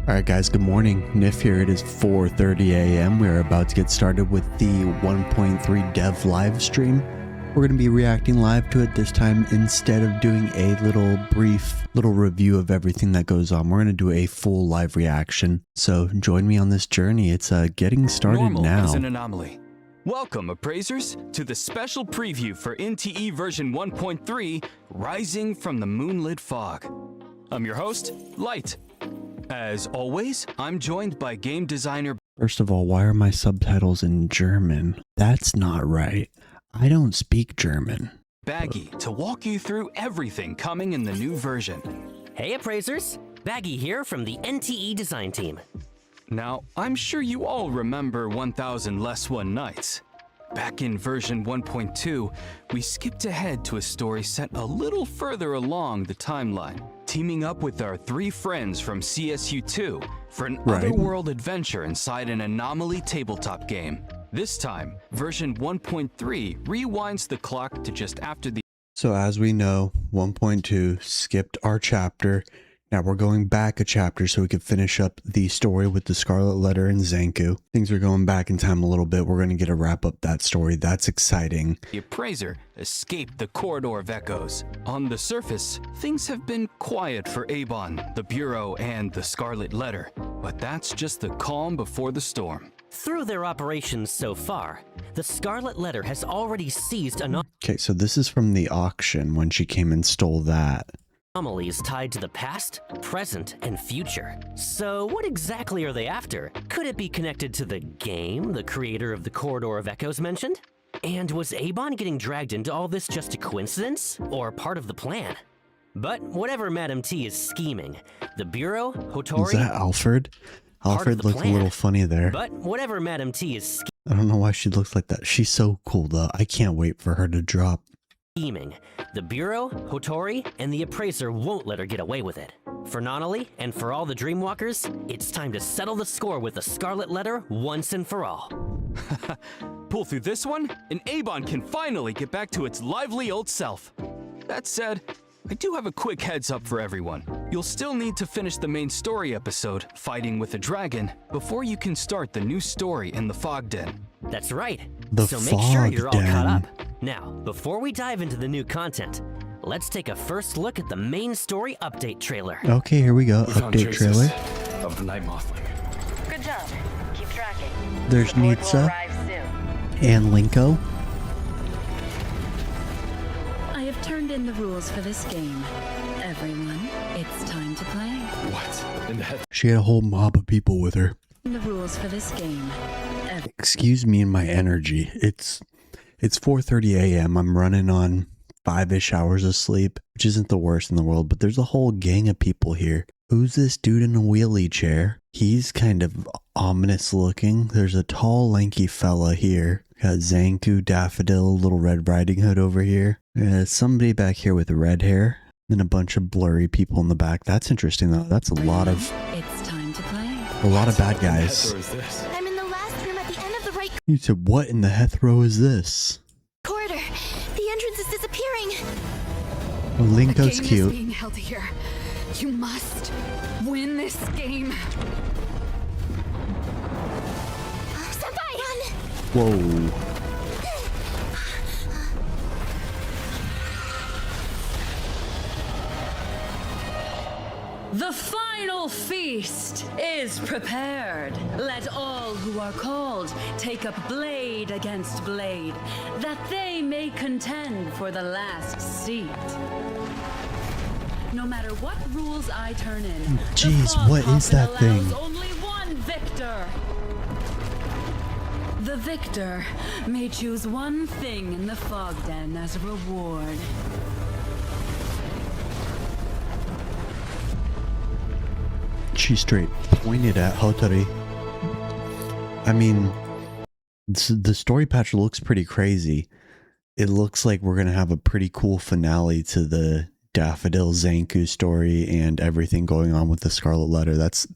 Alright guys, good morning. Nif here. It is 4:30 a.m. We are about to get started with the 1.3 dev live stream. We're going to be reacting live to it this time instead of doing a brief review of everything that goes on. We're going to do a full live reaction. So join me on this journey. It's getting started Normal now. Is an anomaly. Welcome, appraisers, to the special preview for NTE version 1.3, Rising from the Moonlit Fog. I'm your host, Light. As always, I'm joined by game designer... First of all, why are my subtitles in German? That's not right. I don't speak German. Baggy, to walk you through everything coming in the new version. Hey appraisers, Baggy here from the NTE design team. Now, I'm sure you all remember 1000 Less One Nights. Back in version 1.2, we skipped ahead to a story set a little further along the timeline, teaming up with our three friends from CSU2 for an otherworld adventure inside an anomaly tabletop game. This time, version 1.3 rewinds the clock to just after the... So as we know, 1.2 skipped our chapter. Now we're going back a chapter so we could finish up the story with the Scarlet Letter and Zanku. Things are going back in time a little bit. We're going to get to wrap up that story. That's exciting. The appraiser escaped the corridor of echoes. On the surface, things have been quiet for Avon, the Bureau, and the Scarlet Letter. But that's just the calm before the storm. Through their operations so far, the Scarlet Letter has already seized Okay, so this is from the auction when she came and stole that. anomalies tied to the past, present, and future. So what exactly are they after? Could it be connected to the game the creator of the Corridor of Echoes mentioned? And was Avon getting dragged into all this just a coincidence, or part of the plan? But whatever Madam T is scheming, the Bureau, Hotori... Is that Alfred? Alfred looked a little funny there. But whatever Madam T is I don't know why she looks like that. She's so cool though. I can't wait for her to drop. scheming, the Bureau, Hotori, and the appraiser won't let her get away with it. For Nonali, and for all the Dreamwalkers, it's time to settle the score with the Scarlet Letter once and for all. Pull through this one, and Avon can finally get back to its lively old self. That said, I do have a quick heads up for everyone. You'll still need to finish the main story episode, Fighting with a Dragon, before you can start the new story in the Fog Den. That's right. The so make sure you're all caught Fog up. Now, before we dive into the new content, let's take a first look at the main story update trailer. Okay, here we go. We found Update traces trailer. of the Night Mothling. Good job. Keep tracking. There's Support will Nitsa arrive soon. and Linko. I have turned in the rules for this game. Everyone, it's time to play. What in the heck? She had a whole mob of people with her. The rules for this game. Excuse me and my energy. It's 4:30 a.m. I'm running on 5-ish hours of sleep, which isn't the worst in the world, but there's a whole gang of people here. Who's this dude in a wheelie chair? He's kind of ominous looking. There's a tall, lanky fella here. Got Zanku, Daffodil, Little Red Riding Hood over here. Somebody back here with red hair. Then a bunch of blurry people in the back. That's interesting though. That's a lot of It's time to play. a lot of bad guys. What is this? I'm in the last room at the end of the right You said, what in the hethro is this? corridor. The entrance is disappearing. Oh, Linko's Game cute. is being held here. You must win this game. Senpai! Run! Whoa. The final feast is prepared. Let all who are called take up blade against blade, that they may contend for the last seat. No matter what rules I turn in, Jeez, the what is that Fogden allows thing? only one victor. The victor may choose one thing in the Fogden as a reward. She straight pointed at Hotori. I mean, the story patch looks pretty crazy. It looks like we're going to have a pretty cool finale to the Daffodil Zanku story and everything going on with the Scarlet Letter. That's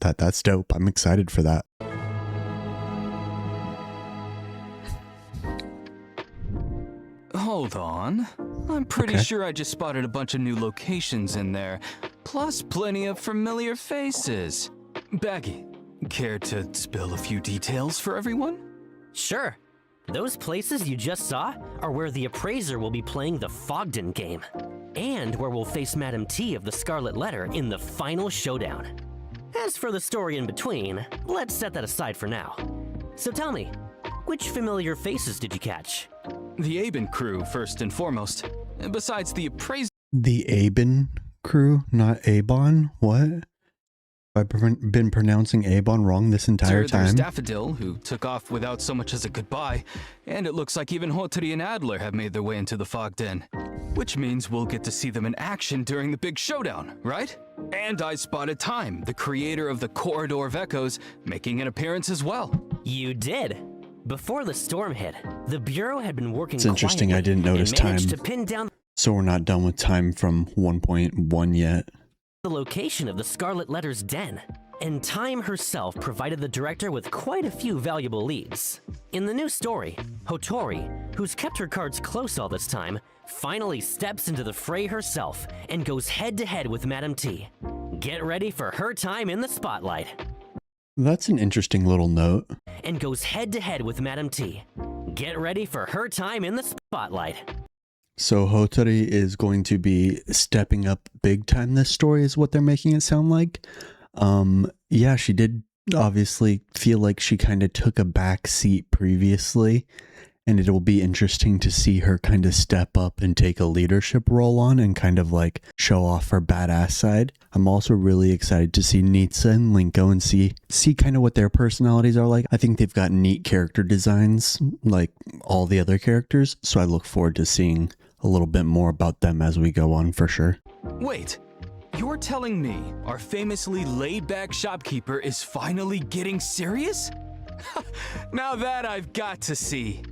dope. I'm excited for that. Hold on. I'm pretty sure I just spotted a bunch of new locations in there, plus plenty of familiar faces. Baggy, care to spill a few details for everyone? Sure. Those places you just saw are where the appraiser will be playing the FOGDENGAME, and where we'll face Madam T of the Scarlet Letter in the final showdown. As for the story in between, let's set that aside for now. So tell me, which familiar faces did you catch? The Aben crew, first and foremost. Besides the appraiser. The Aben crew, not Abon? What? I've been pronouncing Abon wrong this entire There's time. Daffodil, who took off without so much as a goodbye, and it looks like even Hotri and Adler have made their way into the fog den. Which means we'll get to see them in action during the big showdown, right? And I spotted Time, the creator of the Corridor of Echoes, making an appearance as well. You did. Before the storm hit, the Bureau had been working It's interesting I didn't notice and managed Time. to pin down So we're not done with Time from 1.1 yet. the location of the Scarlet Letter's den, and Time herself provided the director with quite a few valuable leads. In the new story, Hotori, who's kept her cards close all this time, finally steps into the fray herself and goes head-to-head with Madam T. Get ready for her time in the spotlight. That's an interesting little note. And goes head-to-head with Madam T. Get ready for her time in the spotlight. So Hotori is going to be stepping up big time this story is what they're making it sound like. Yeah, she did obviously feel like she kind of took a back seat previously, and it will be interesting to see her kind of step up and take a leadership role on and kind of like show off her badass side. I'm also really excited to see Nitsa and Linko and see kind of what their personalities are like. I think they've got neat character designs like all the other characters, so I look forward to seeing a little bit more about them as we go on for sure. Wait, you're telling me our famously laid-back shopkeeper is finally getting serious? Now that I've got to see.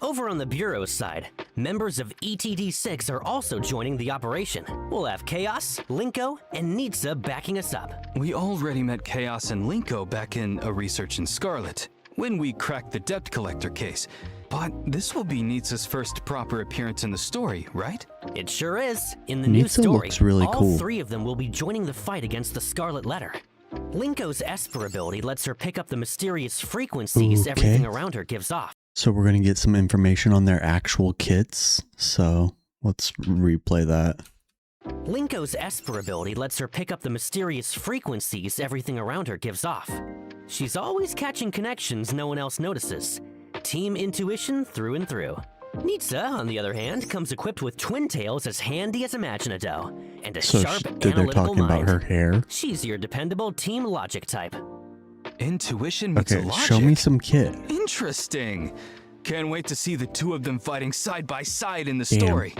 Over on the Bureau's side, members of ETD6 are also joining the operation. We'll have Chaos, Linko, and Nitsa backing us up. We already met Chaos and Linko back in A Research in Scarlet, when we cracked the debt collector case. But this will be Nitsa's first proper appearance in the story, right? It sure is. In the new Nitsa story, looks really all cool. three of them will be joining the fight against the Scarlet Letter. Linko's Esper ability lets her pick up the mysterious frequencies Okay. everything around her gives off. So we're going to get some information on their actual kits. So let's replay that. Linko's Esper ability lets her pick up the mysterious frequencies everything around her gives off. She's always catching connections no one else notices. Team intuition through and through. Nitsa, on the other hand, comes equipped with twin tails as handy as a Machinado, and a So sharp they're analytical talking mind. about her hair. She's your dependable team logic type. Intuition meets Okay, logic. show me some kit. Interesting. Can't wait to see the two of them fighting side by side in the Damn. story.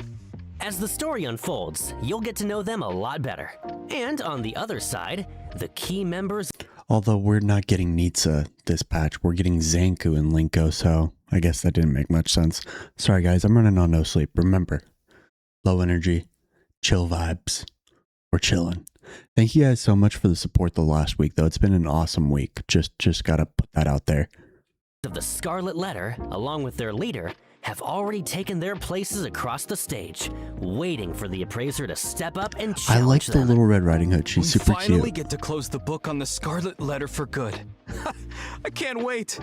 As the story unfolds, you'll get to know them a lot better. And on the other side, the key members... Although we're not getting Nitsa this patch, we're getting Zanku and Linko, so I guess that didn't make much sense. Sorry guys, I'm running on no sleep. Remember, low energy, chill vibes. We're chilling. Thank you guys so much for the support the last week, though. It's been an awesome week. Just gotta put that out there. of the Scarlet Letter, along with their leader, have already taken their places across the stage, waiting for the appraiser to step up and challenge I like the them. little Red Riding Hood. She's We super finally cute. get to close the book on the Scarlet Letter for good. I can't wait.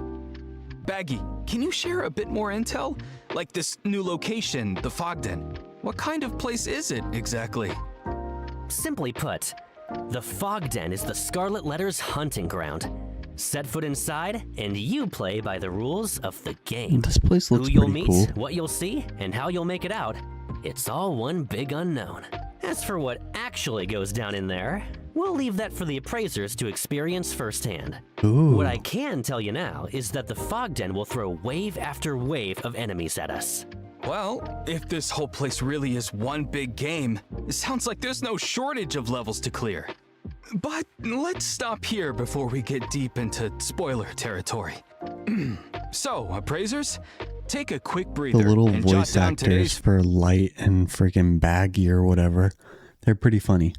Baggy, can you share a bit more intel? Like this new location, the Fogden. What kind of place is it exactly? Simply put, the Fogden is the Scarlet Letter's hunting ground. Set foot inside, and you play by the rules of the game. This place looks Who you'll pretty meet, cool. what you'll see, and how you'll make it out, it's all one big unknown. As for what actually goes down in there, we'll leave that for the appraisers to experience firsthand. Ooh. What I can tell you now is that the Fogden will throw wave after wave of enemies at us. Well, if this whole place really is one big game, it sounds like there's no shortage of levels to clear. But let's stop here before we get deep into spoiler territory. So, appraisers, take a quick The breather little and jot voice down actors today's for Light and freaking Baggy or whatever, they're pretty funny.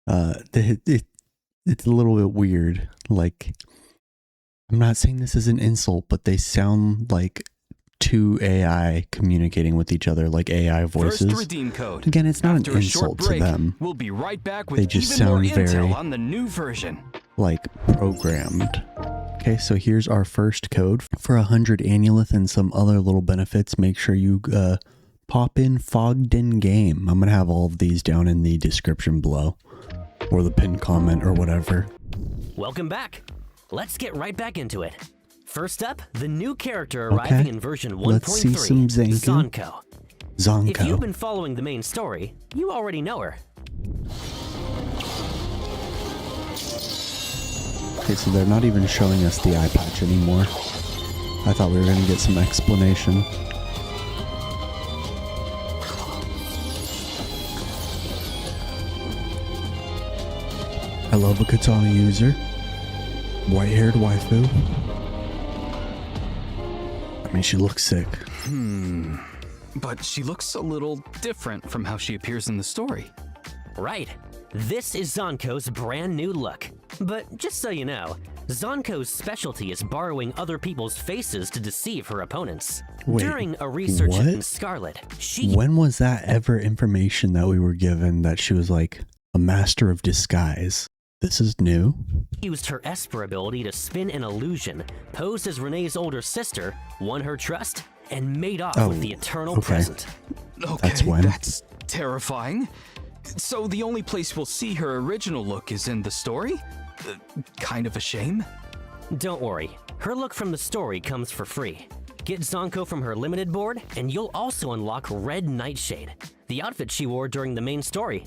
It's a little bit weird. Like, I'm not saying this is an insult, but they sound like two AI communicating with each other, like AI voices. first redeem code. Again, it's not After an a short insult to break, them. we'll be right back They with just even more sound very- intel on the new version. like programmed. Okay, so here's our first code for 100 annulith and some other little benefits. Make sure you pop in FOGDENGAME. I'm gonna have all of these down in the description below, or the pinned comment or whatever. Welcome back. Let's get right back into it. First up, the new character arriving in version 1.3, Let's see some Zonko. Zonko. If you've been following the main story, you already know her. Okay, so they're not even showing us the eye patch anymore. I thought we were going to get some explanation. I love a katana user. White-haired waifu. I mean, she looks sick. But she looks a little different from how she appears in the story. Right. This is Zonko's brand new look. But just so you know, Zonko's specialty is borrowing other people's faces to deceive her opponents. Wait, During a research what? in Scarlet, she When was that ever information that we were given that she was like a master of disguise? This is new. used her Esper ability to spin an illusion, posed as Renee's older sister, won her trust, and made off with the eternal present. Okay, That's when. that's terrifying. So the only place we'll see her original look is in the story? Kind of a shame. Don't worry, her look from the story comes for free. Get Zonko from her limited board, and you'll also unlock Red Nightshade, the outfit she wore during the main story.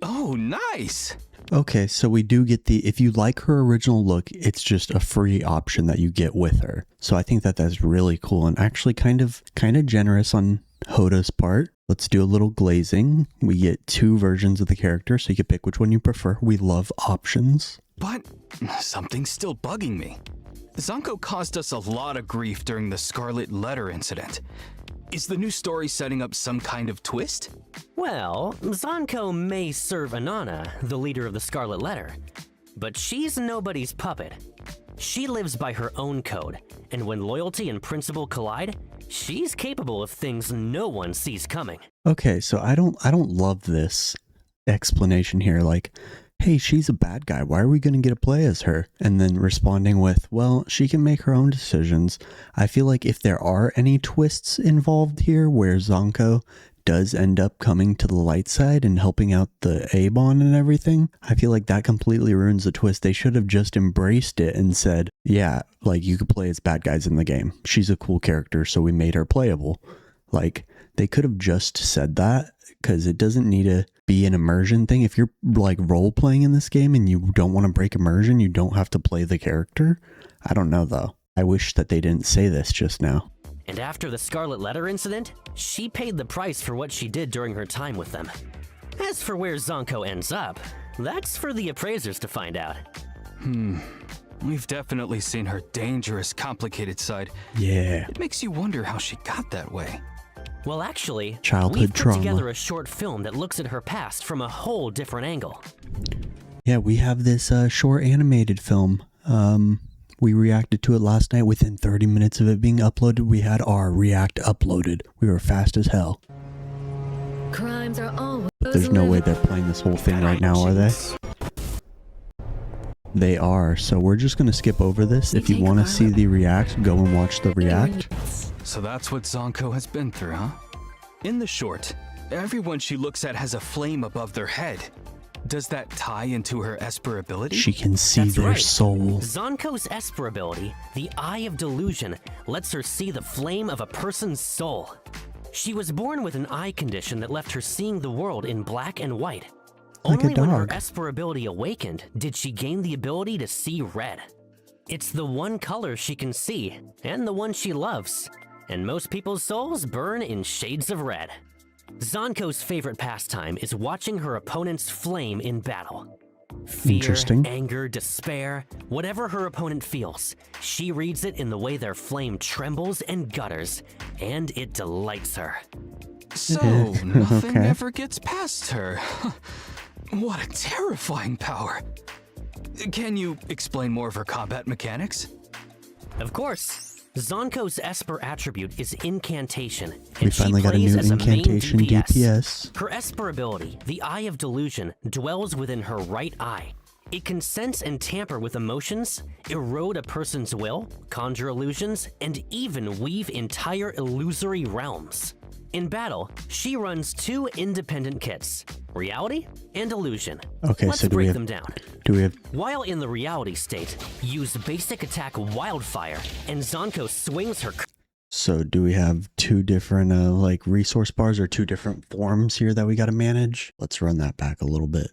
Oh, nice! Okay, so we do get the, if you like her original look, it's just a free option that you get with her. So I think that that's really cool and actually kind of generous on Hotta's part. Let's do a little glazing. We get 2 versions of the character, so you can pick which one you prefer. We love options. But something's still bugging me. Zonko caused us a lot of grief during the Scarlet Letter incident. Is the new story setting up some kind of twist? Well, Zonko may serve Anana, the leader of the Scarlet Letter, but she's nobody's puppet. She lives by her own code, and when loyalty and principle collide, she's capable of things no one sees coming. Okay, so I don't love this explanation here, like, hey, she's a bad guy, why are we going to get to play as her? And then responding with, well, she can make her own decisions. I feel like if there are any twists involved here where Zonko does end up coming to the light side and helping out the A-Bon and everything, I feel like that completely ruins the twist. They should have just embraced it and said, yeah, like, you could play as bad guys in the game. She's a cool character, so we made her playable. Like, they could have just said that, because it doesn't need to be an immersion thing. If you're like role playing in this game and you don't want to break immersion, you don't have to play the character. I don't know though. I wish that they didn't say this just now. And after the Scarlet Letter incident, she paid the price for what she did during her time with them. As for where Zonko ends up, that's for the appraisers to find out. We've definitely seen her dangerous, complicated side. Yeah. It makes you wonder how she got that way. Well, actually, Childhood we've put trauma. together a short film that looks at her past from a whole different angle. Yeah, we have this short animated film. We reacted to it last night. Within 30 minutes of it being uploaded, we had our react uploaded. We were fast as hell. Crimes are always But there's no way they're playing this whole thing right now, are they? They are, so we're just going to skip over this. If you want to see the react, go and watch the react. So that's what Zonko has been through, huh? In the short, everyone she looks at has a flame above their head. Does that tie into her Esper ability? She can see That's their right. soul. Zonko's Esper ability, the Eye of Delusion, lets her see the flame of a person's soul. She was born with an eye condition that left her seeing the world in black and white. Like a Only when her dog. Esper ability awakened did she gain the ability to see red. It's the one color she can see, and the one she loves. And most people's souls burn in shades of red. Zonko's favorite pastime is watching her opponent's flame in battle. Fear, Interesting. anger, despair, whatever her opponent feels, she reads it in the way their flame trembles and gutters, and it delights her. So, nothing Okay. ever gets past her. What a terrifying power. Can you explain more of her combat mechanics? Of course, Zonko's Esper attribute is Incantation, and We finally she got a plays new as a main incantation DPS. Her Esper ability, the Eye of Delusion, dwells within her right eye. It can sense and tamper with emotions, erode a person's will, conjure illusions, and even weave entire illusory realms. In battle, she runs 2 independent kits, Reality and Illusion. Okay, Let's so break them down. do we have... While in the Reality state, use basic attack Wildfire, and Zonko swings her... So do we have 2 different like resource bars or 2 different forms here that we got to manage? Let's run that back a little bit.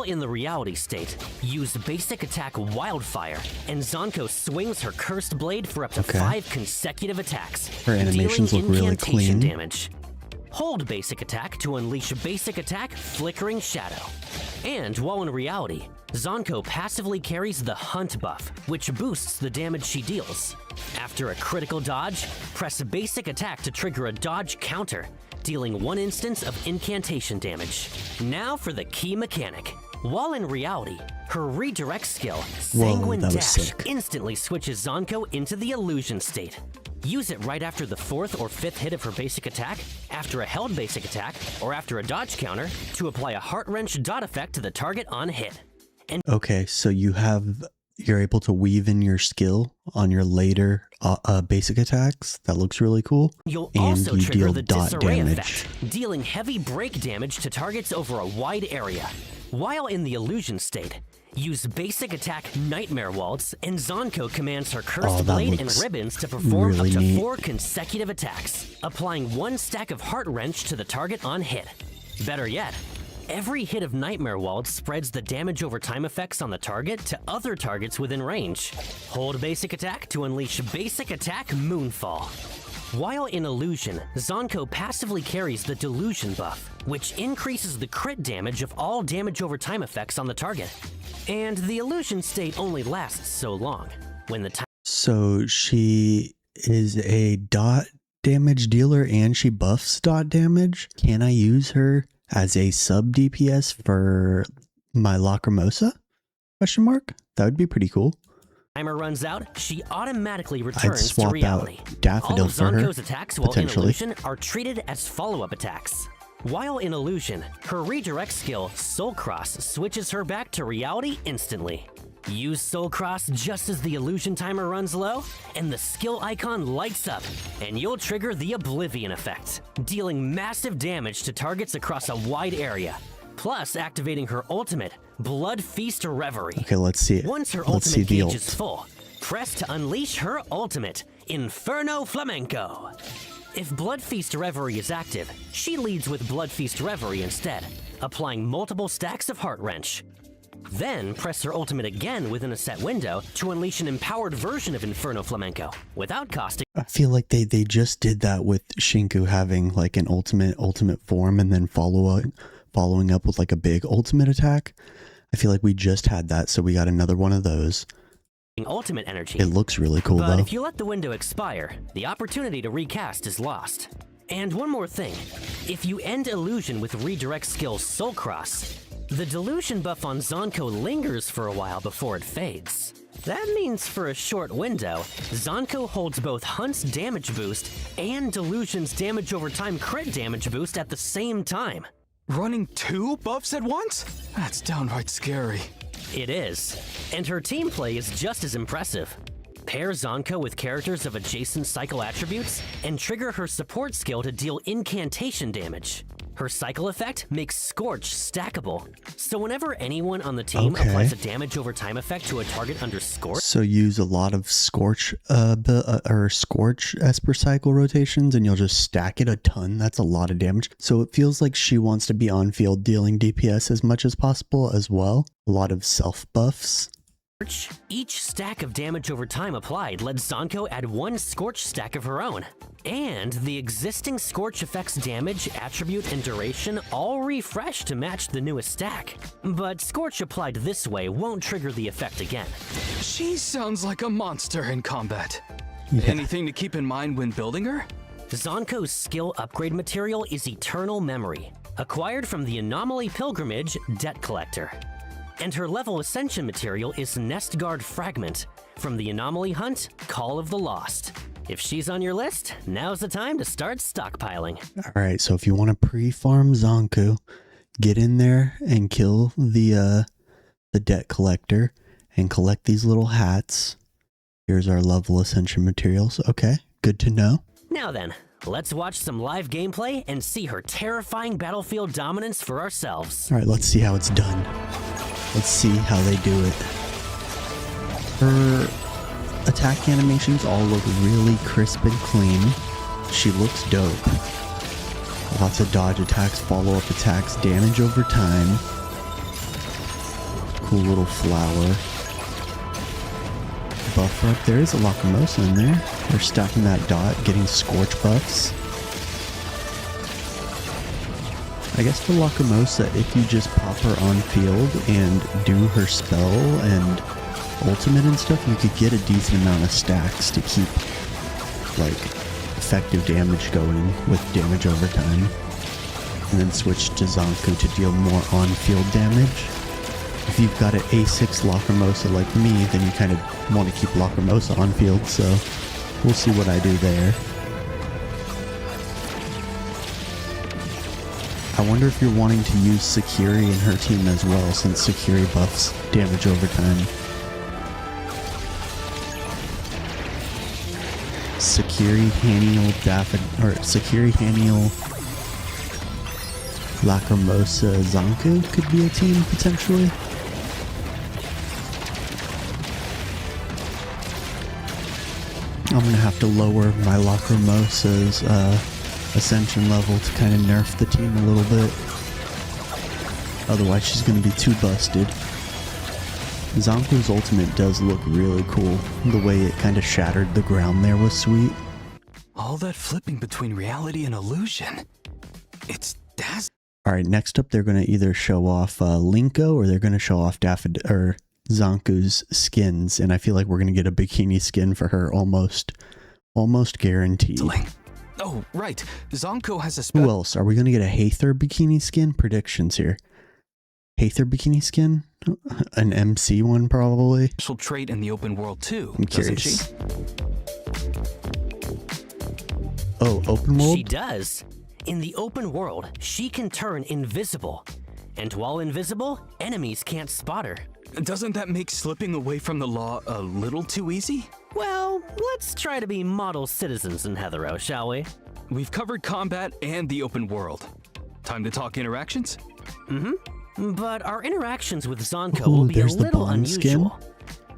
In the Reality state, use basic attack Wildfire, and Zonko swings her cursed blade for up to 5 consecutive attacks, Her animations dealing look really incantation clean. damage. Hold basic attack to unleash basic attack Flickering Shadow. And while in Reality, Zonko passively carries the Hunt buff, which boosts the damage she deals. After a critical dodge, press basic attack to trigger a dodge counter, dealing 1 instance of incantation damage. Now for the key mechanic. While in Reality, her redirect skill, Sanguine that was Dash, sick. instantly switches Zonko into the Illusion state. Use it right after the 4th or 5th hit of her basic attack, after a held basic attack, or after a dodge counter to apply a Heart Wrench dot effect to the target on hit. Okay, so you're able to weave in your skill on your later basic attacks. That looks really cool. You'll And also you trigger deal the dot Disarray damage. effect, dealing heavy break damage to targets over a wide area. While in the Illusion state, use basic attack Nightmare Waltz, and Zonko commands her Cursed that Blade and looks Ribbons to perform really up to neat. 4 consecutive attacks, applying 1 stack of Heart Wrench to the target on hit. Better yet, every hit of Nightmare Waltz spreads the damage over time effects on the target to other targets within range. Hold basic attack to unleash basic attack Moonfall. While in Illusion, Zonko passively carries the Delusion buff, which increases the crit damage of all damage over time effects on the target. And the Illusion state only lasts so long. When the time So she is a dot damage dealer and she buffs dot damage. Can I use her as a sub DPS for my Lacrimosa? Question mark? That would be pretty cool. timer runs out, she automatically I'd returns to swap reality. out Daffodil All of for her, Zonko's attacks while in potentially. Illusion are treated as follow-up attacks. While in Illusion, her redirect skill, Soul Cross, switches her back to reality instantly. Use Soul Cross just as the Illusion timer runs low, and the skill icon lights up, and you'll trigger the Oblivion effect, dealing massive damage to targets across a wide area, plus activating her ultimate, Blood Feast Reverie. Okay, let's see it. Once her Let's see ultimate the gauge ult. is full, press to unleash her ultimate, Inferno Flamenco. If Blood Feast Reverie is active, she leads with Blood Feast Reverie instead, applying multiple stacks of Heart Wrench. Then press her ultimate again within a set window to unleash an empowered version of Inferno Flamenco, without costing. I feel like they just did that with Shinku having like an ultimate form and then following up with like a big ultimate attack. I feel like we just had that, so we got another one of those. Ultimate energy. It looks really cool But though. if you let the window expire, the opportunity to recast is lost. And one more thing, if you end Illusion with redirect skill Soul Cross, the Delusion buff on Zonko lingers for a while before it fades. That means for a short window, Zonko holds both Hunt's damage boost and Delusion's damage over time crit damage boost at the same time. Running 2 buffs at once? That's downright scary. It is, and her team play is just as impressive. Pair Zonko with characters of adjacent cycle attributes and trigger her support skill to deal incantation damage. Her cycle effect makes Scorch stackable, so whenever anyone on the team Okay. applies a damage over time effect to a target under Scorch, So use a lot of Scorch Scorch Esper cycle rotations and you'll just stack it a ton. That's a lot of damage. So it feels like she wants to be on field dealing DPS as much as possible as well. A lot of self buffs. each stack of damage over time applied lets Zonko add 1 Scorch stack of her own. And the existing Scorch effects damage, attribute, and duration all refresh to match the newest stack. But Scorch applied this way won't trigger the effect again. She sounds like a monster in combat. Yeah. Anything to keep in mind when building her? Zonko's skill upgrade material is Eternal Memory, acquired from the Anomaly Pilgrimage Debt Collector. And her level ascension material is Nestguard Fragment, from the Anomaly Hunt Call of the Lost. If she's on your list, now's the time to start stockpiling. All right, so if you want to pre-farm Zonku, get in there and kill the the debt collector and collect these little hats. Here's our level ascension materials. Okay, good to know. Now then, let's watch some live gameplay and see her terrifying battlefield dominance for ourselves. All right, let's see how it's done. Let's see how they do it. Her attack animations all look really crisp and clean. She looks dope. Lots of dodge attacks, follow-up attacks, damage over time. Cool little flower. Buff up. There is a Lacrimosa in there. We're stacking that dot, getting Scorch buffs. I guess for Lacrimosa, if you just pop her on field and do her spell and ultimate and stuff, you could get a decent amount of stacks to keep, like, effective damage going with damage over time. And then switch to Zanku to deal more on-field damage. If you've got an A6 Lacrimosa like me, then you kind of want to keep Lacrimosa on field, so we'll see what I do there. I wonder if you're wanting to use Sakiri in her team as well, since Sakiri buffs damage over time. Sakiri, Haniel, Sakiri, Haniel, Lacrimosa, Zanku could be a team potentially. I'm gonna have to lower my Lacrimosa's ascension level to kind of nerf the team a little bit. Otherwise she's gonna be too busted. Zanku's ultimate does look really cool. The way it kind of shattered the ground there was sweet. All that flipping between reality and illusion. It's dazzling. Alright, next up they're going to either show off Linko or they're going to show off Zanku's skins. And I feel like we're going to get a bikini skin for her almost guaranteed. Oh, right. Zanku has a Who else? Are we going to get a Haether bikini skin? Predictions here. Haether bikini skin? An MC one probably? special trait in the open world too, I'm doesn't curious. she? Oh, open world? She does. In the open world, she can turn invisible. And while invisible, enemies can't spot her. Doesn't that make slipping away from the law a little too easy? Well, let's try to be model citizens in Heathero, shall we? We've covered combat and the open world. Time to talk interactions? But our interactions with Zanko Ooh, will be a there's the little Bond unusual.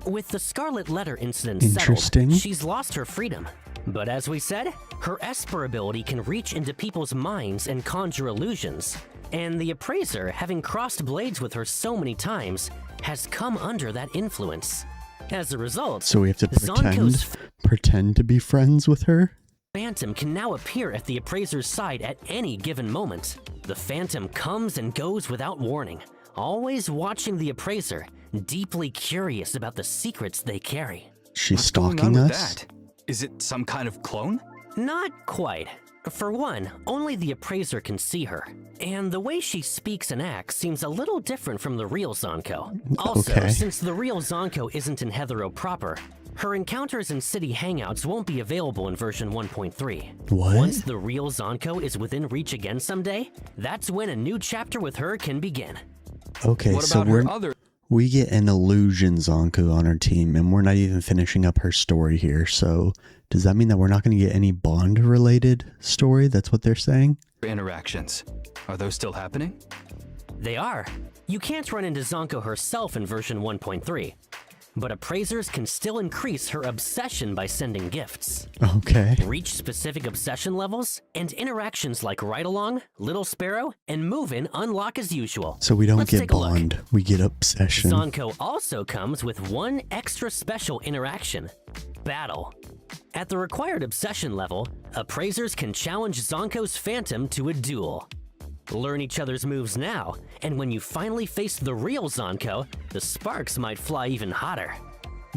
With the Scarlet Letter incident Interesting. settled, she's lost her freedom. But as we said, her Esper ability can reach into people's minds and conjure illusions. And the Appraiser, having crossed blades with her so many times, has come under that influence. As a result, So we have to Zanko's pretend to be friends with her? Phantom can now appear at the Appraiser's side at any given moment. The Phantom comes and goes without warning, always watching the Appraiser, deeply curious about the secrets they carry. She's What's going on stalking with us? that? Is it some kind of clone? Not quite. For one, only the Appraiser can see her. And the way she speaks and acts seems a little different from the real Zanko. Also, Okay. since the real Zanko isn't in Heathero proper, her encounters in city hangouts won't be available in version 1.3. What? Once the real Zanko is within reach again someday, that's when a new chapter with her can begin. Okay, What so about her other? we get an illusion Zanku on our team, and we're not even finishing up her story here. So does that mean that we're not going to get any Bond-related story? That's what they're saying? Interactions. Are those still happening? They are. You can't run into Zanko herself in version 1.3, but appraisers can still increase her obsession by sending gifts. Okay. Reach specific obsession levels, and interactions like Ride Along, Little Sparrow, and Move In unlock as usual. So we don't Let's get take a look. Bond, we get obsession. Zanko also comes with one extra special interaction, Battle. At the required obsession level, appraisers can challenge Zanko's Phantom to a duel. Learn each other's moves now, and when you finally face the real Zanko, the sparks might fly even hotter.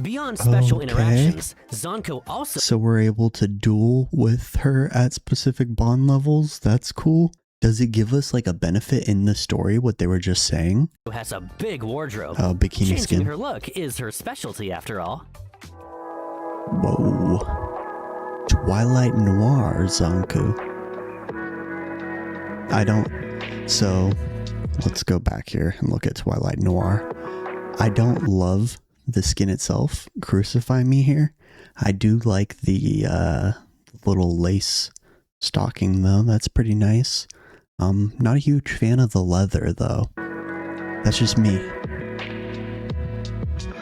Beyond special Okay. interactions, Zanko also So we're able to duel with her at specific Bond levels? That's cool. Does it give us like a benefit in the story, what they were just saying? has a big wardrobe. Oh, bikini Changing skin. her look is her specialty after all. Whoa. Twilight Noir Zanku. So let's go back here and look at Twilight Noir. I don't love the skin itself. Crucify me here. I do like the little lace stocking though. That's pretty nice. Not a huge fan of the leather though. That's just me.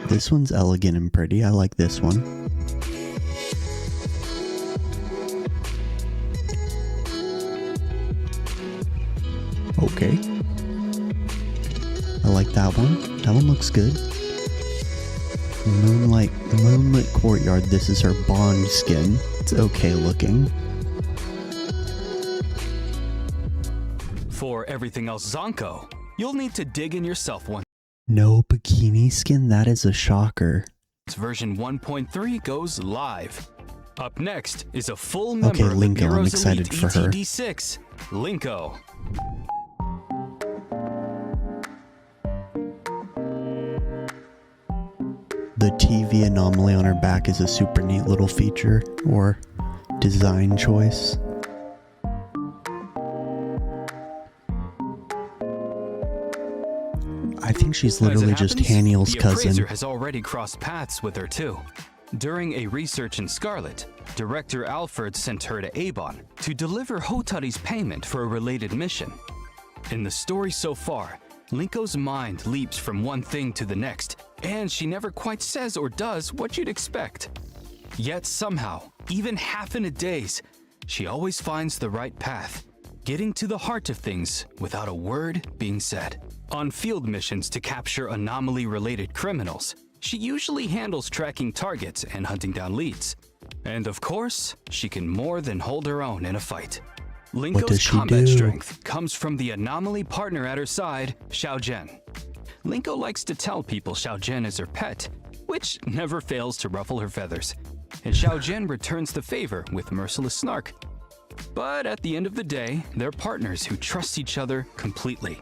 This one's elegant and pretty. I like this one. Okay. I like that one. That one looks good. Moonlit Courtyard. This is her Bond skin. It's okay looking. For everything else Zonko, you'll need to dig in yourself once No bikini skin? That is a shocker. version 1.3 goes live. Up next is a full member Okay, of the Linko, I'm Bureau's excited elite for her. ETD6, Linko. The TV anomaly on her back is a super neat little feature or design choice. I think she's literally just Haniel's the cousin. appraiser has already crossed paths with her too. During a research in Scarlet, Director Alfred sent her to Avon to deliver Hotari's payment for a related mission. In the story so far, Linko's mind leaps from one thing to the next, and she never quite says or does what you'd expect. Yet somehow, even half in a daze, she always finds the right path, getting to the heart of things without a word being said. On field missions to capture anomaly-related criminals, she usually handles tracking targets and hunting down leads. And of course, she can more than hold her own in a fight. What does Linko's she combat do? strength comes from the anomaly partner at her side, Xiaojian. Linko likes to tell people Xiaojian is her pet, which never fails to ruffle her feathers. And Xiaojian returns the favor with merciless snark. But at the end of the day, they're partners who trust each other completely.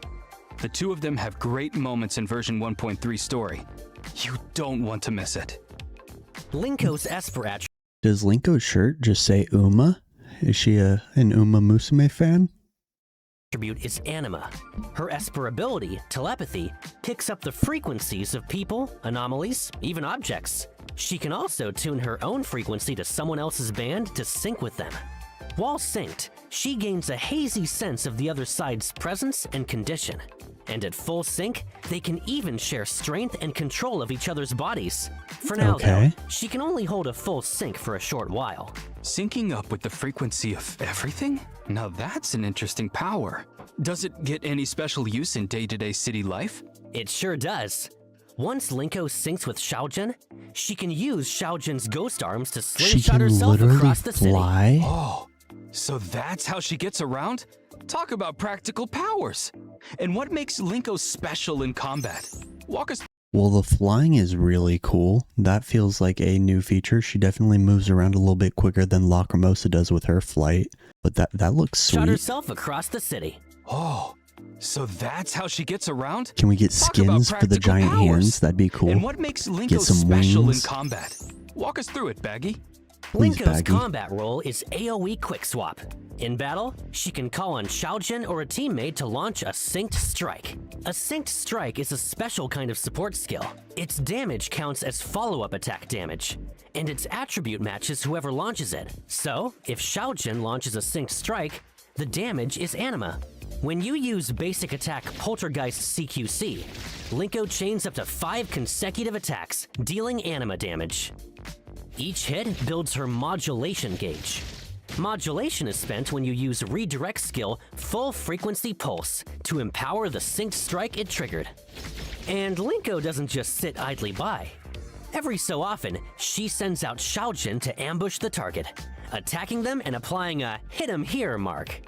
The two of them have great moments in version 1.3 story. You don't want to miss it. Linko's Esper attribute Does Linko's shirt just say Uma? Is she an Uma Musume fan? is anima. Her Esper ability, telepathy, picks up the frequencies of people, anomalies, even objects. She can also tune her own frequency to someone else's band to sync with them. While synced, she gains a hazy sense of the other side's presence and condition. And at full sync, they can even share strength and control of each other's bodies. For now, Okay. though, she can only hold a full sync for a short while. Syncing up with the frequency of everything? Now that's an interesting power. Does it get any special use in day-to-day city life? It sure does. Once Linko syncs with Xiaojin, she can use Xiaojin's ghost arms to She slingshot can herself literally across the city. fly? Oh, so that's how she gets around? Talk about practical powers. And what makes Linko special in combat? Walk us. Well, the flying is really cool. That feels like a new feature. She definitely moves around a little bit quicker than Lacrimosa does with her flight. But that looks Shot sweet. herself across the city. Oh, so that's how she gets around? Can we get Talk about skins for the practical giant powers. hands? That'd be cool. And what makes Linko Get some special wings. in combat? Walk us through it, Baggy. Please, Linko's Baggy. combat role is AoE Quick Swap. In battle, she can call on Xiaojin or a teammate to launch a synced strike. A synced strike is a special kind of support skill. Its damage counts as follow-up attack damage, and its attribute matches whoever launches it. So, if Xiaojin launches a synced strike, the damage is anima. When you use basic attack Poltergeist CQC, Linko chains up to 5 consecutive attacks, dealing anima damage. Each hit builds her modulation gauge. Modulation is spent when you use redirect skill Full Frequency Pulse to empower the synced strike it triggered. And Linko doesn't just sit idly by. Every so often, she sends out Xiaojin to ambush the target, attacking them and applying a hit 'em here mark.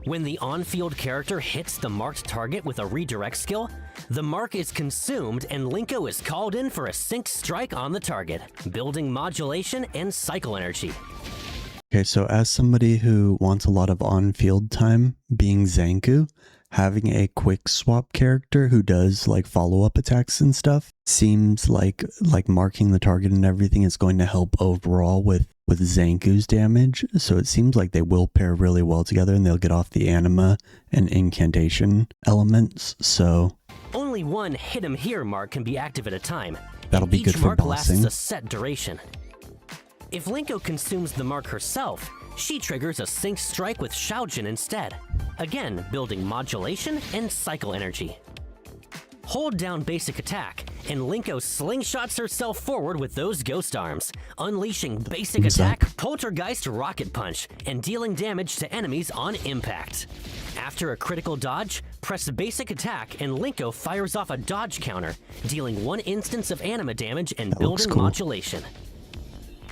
When the on-field character hits the marked target with a redirect skill, the mark is consumed and Linko is called in for a synced strike on the target, building modulation and cycle energy. Okay, so as somebody who wants a lot of on-field time, being Zanku, having a quick swap character who does like follow-up attacks and stuff seems like marking the target and everything is going to help overall with Zanku's damage. So it seems like they will pair really well together and they'll get off the anima and incantation elements. So Only only one hit 'em here mark can be active at a time. That'll be Each good for mark lasts bossing. a set duration. If Linko consumes the mark herself, she triggers a synced strike with Xiaojin instead, again building modulation and cycle energy. Hold down basic attack, and Linko slingshots herself forward with those ghost arms, unleashing basic Who's that? attack, poltergeist rocket punch, and dealing damage to enemies on impact. After a critical dodge, press basic attack and Linko fires off a dodge counter, dealing 1 instance of anima damage and That looks building cool. modulation.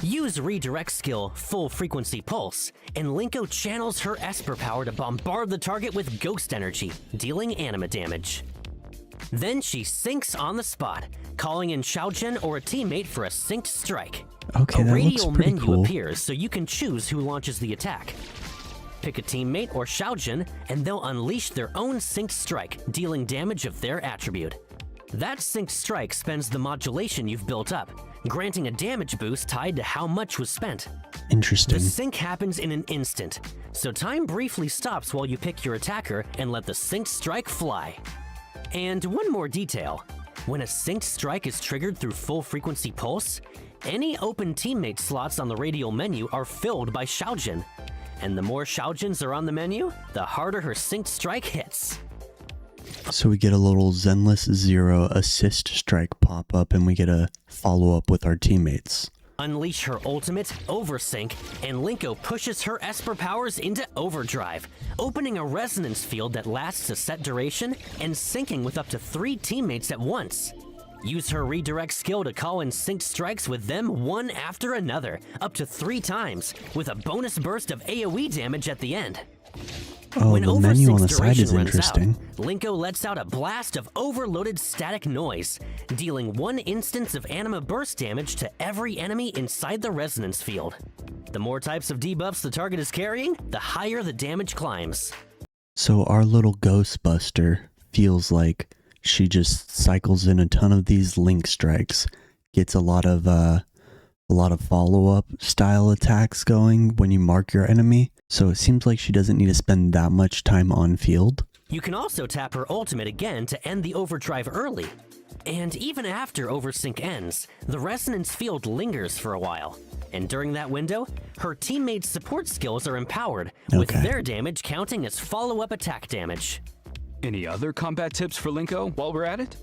Use redirect skill Full Frequency Pulse, and Linko channels her Esper power to bombard the target with ghost energy, dealing anima damage. Then she syncs on the spot, calling in Xiaojin or a teammate for a synced strike. Okay, a that looks radial pretty menu cool. appears so you can choose who launches the attack. Pick a teammate or Xiaojin, and they'll unleash their own synced strike, dealing damage of their attribute. That synced strike spends the modulation you've built up, granting a damage boost tied to how much was spent. Interesting. The sync happens in an instant, so time briefly stops while you pick your attacker and let the synced strike fly. And one more detail. When a synced strike is triggered through Full Frequency Pulse, any open teammate slots on the radial menu are filled by Xiaojin. And the more Xiaojins are on the menu, the harder her synced strike hits. So we get a little Zenless 0 assist strike pop up, and we get a follow up with our teammates. Unleash her ultimate, Oversync, and Linko pushes her Esper powers into overdrive, opening a resonance field that lasts a set duration and syncing with up to 3 teammates at once. Use her redirect skill to call in synced strikes with them one after another, up to 3 times, with a bonus burst of AoE damage at the end. Oh, When the menu on the Oversync's side is duration runs interesting. out, Linko lets out a blast of overloaded static noise, dealing 1 instance of anima burst damage to every enemy inside the resonance field. The more types of debuffs the target is carrying, the higher the damage climbs. So our little Ghostbuster feels like she just cycles in a ton of these link strikes, gets a lot of follow-up style attacks going when you mark your enemy. So it seems like she doesn't need to spend that much time on field. You can also tap her ultimate again to end the overdrive early. And even after Oversync ends, the resonance field lingers for a while. And during that window, her teammates' support skills are empowered, with Okay. their damage counting as follow-up attack damage. Any other combat tips for Linko while we're at it?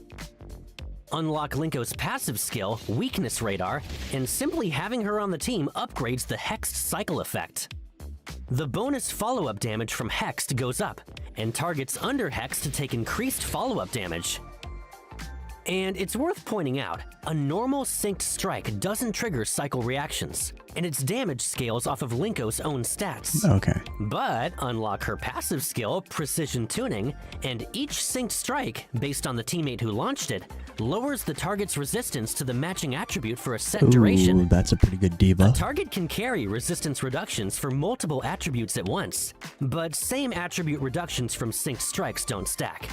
Unlock Linko's passive skill, Weakness Radar, and simply having her on the team upgrades the Hexed cycle effect. The bonus follow-up damage from Hexed goes up, and targets under Hexed take increased follow-up damage. And it's worth pointing out, a normal synced strike doesn't trigger cycle reactions, and its damage scales off of Linko's own stats. Okay. But unlock her passive skill, Precision Tuning, and each synced strike, based on the teammate who launched it, lowers the target's resistance to the matching attribute for a set duration. Ooh, that's a pretty good A debuff. target can carry resistance reductions for multiple attributes at once, but same attribute reductions from synced strikes don't stack.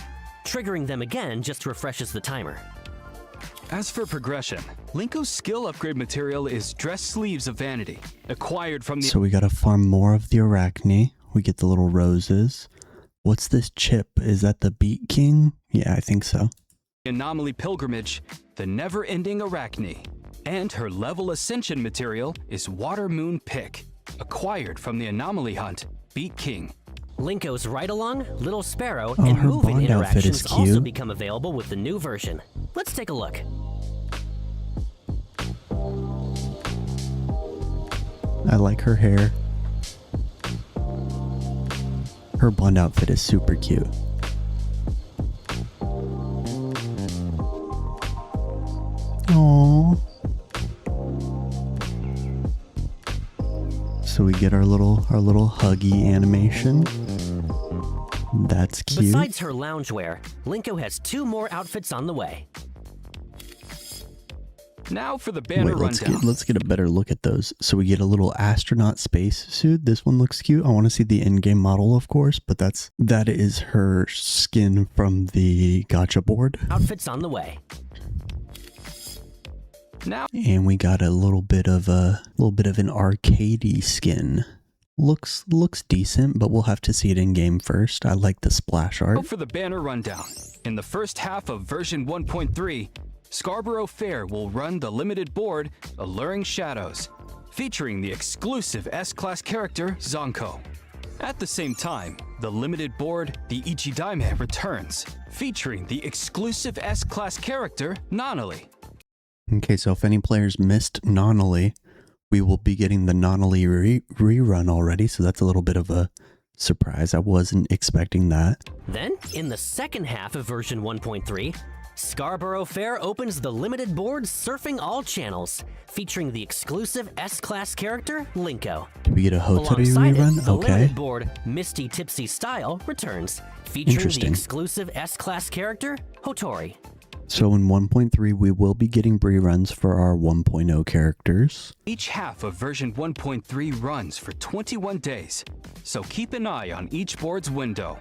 Triggering them again just refreshes the timer. As for progression, Linko's skill upgrade material is Dress Sleeves of Vanity, acquired from the So we gotta farm more of the Arachne. We get the little roses. What's this chip? Is that the Beat King? Yeah, I think so. Anomaly Pilgrimage, the Never-Ending Arachne. And her level ascension material is Water Moon Pick, acquired from the Anomaly Hunt, Beat King. Linko's Ride-Along, Little Sparrow, Oh, and her Move-In Bond outfit is interactions also cute. become available with the new version. Let's take a look. I like her hair. Her Bond outfit is super cute. Aww. So we get our little huggy animation. That's cute. Besides her loungewear, Linko has 2 more outfits on the way. Now for the banner Wait, rundown. let's get a better look at those. So we get a little astronaut space suit. This one looks cute. I want to see the in-game model, of course, but that is her skin from the gacha board. Outfits on the way. Now And we got a little bit of an arcadey skin. Looks decent, but we'll have to see it in game first. I like the splash art. For the banner rundown. In the first half of version 1.3, Scarborough Fair will run the limited board Alluring Shadows, featuring the exclusive S-Class character Zonko. At the same time, the limited board the Ichidaime returns, featuring the exclusive S-Class character Nonoli. Okay, so if any players missed Nonoli, we will be getting the Nonoli rerun already, so that's a little bit of a surprise. I wasn't expecting that. Then, in the second half of version 1.3, Scarborough Fair opens the limited board Surfing All Channels, featuring the exclusive S-Class character Linko. Do we get a Hotta Alongside rerun? it, the Okay. limited board Misty Tipsy Style returns, featuring the Interesting. exclusive S-Class character Hotori. So in 1.3, we will be getting reruns for our 1.0 characters. Each half of version 1.3 runs for 21 days, so keep an eye on each board's window.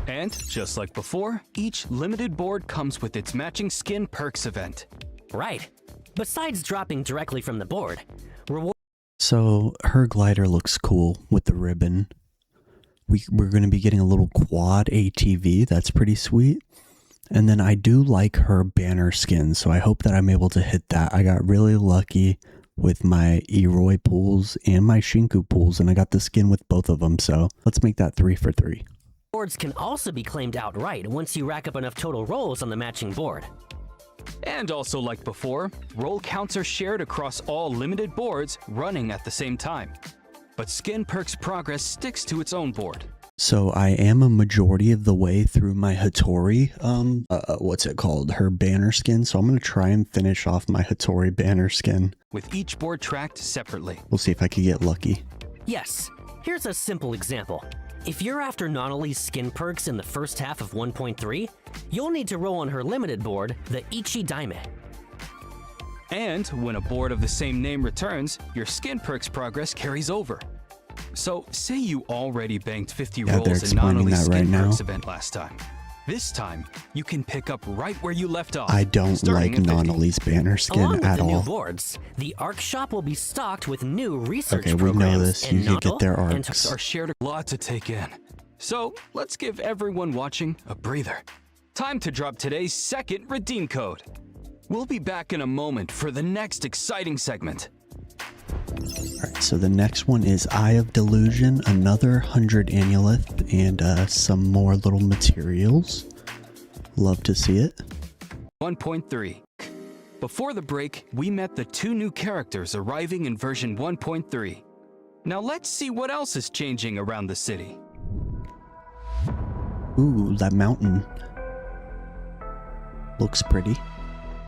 And, just like before, each limited board comes with its matching skin perks event. Right. Besides dropping directly from the board, reward. So her glider looks cool with the ribbon. We're going to be getting a little quad ATV. That's pretty sweet. And then I do like her banner skin, so I hope that I'm able to hit that. I got really lucky with my Eroi pools and my Shinku pools, and I got the skin with both of them, so let's make that 3 for 3. Boards can also be claimed outright once you rack up enough total rolls on the matching board. And also like before, roll counts are shared across all limited boards running at the same time. But skin perks progress sticks to its own board. So I am a majority of the way through my Hattori, what's it called? Her banner skin. So I'm going to try and finish off my Hattori banner skin. With each board tracked separately. We'll see if I can get lucky. Yes, here's a simple example. If you're after Nonoli's skin perks in the first half of 1.3, you'll need to roll on her limited board, the Ichidaime. And when a board of the same name returns, your skin perks progress carries over. So, say you already banked 50 they're rolls in explaining Nonoli's that right skin now. perks event last time. This time, you can pick up right where you left off. I don't starting like at 50. Nonoli's banner skin Along with at the new all. boards, the ARC shop will be stocked with new research Okay, we know programs. this. and You can get their Nonol and arcs. Are shared a lot to take in. So, let's give everyone watching a breather. Time to drop today's second redeem code. We'll be back in a moment for the next exciting segment. Alright, so the next one is Eye of Delusion, another 100 Annulith, and some more little materials. Love to see it. 1.3. Before the break, we met the two new characters arriving in version 1.3. Now let's see what else is changing around the city. Ooh, that mountain looks pretty.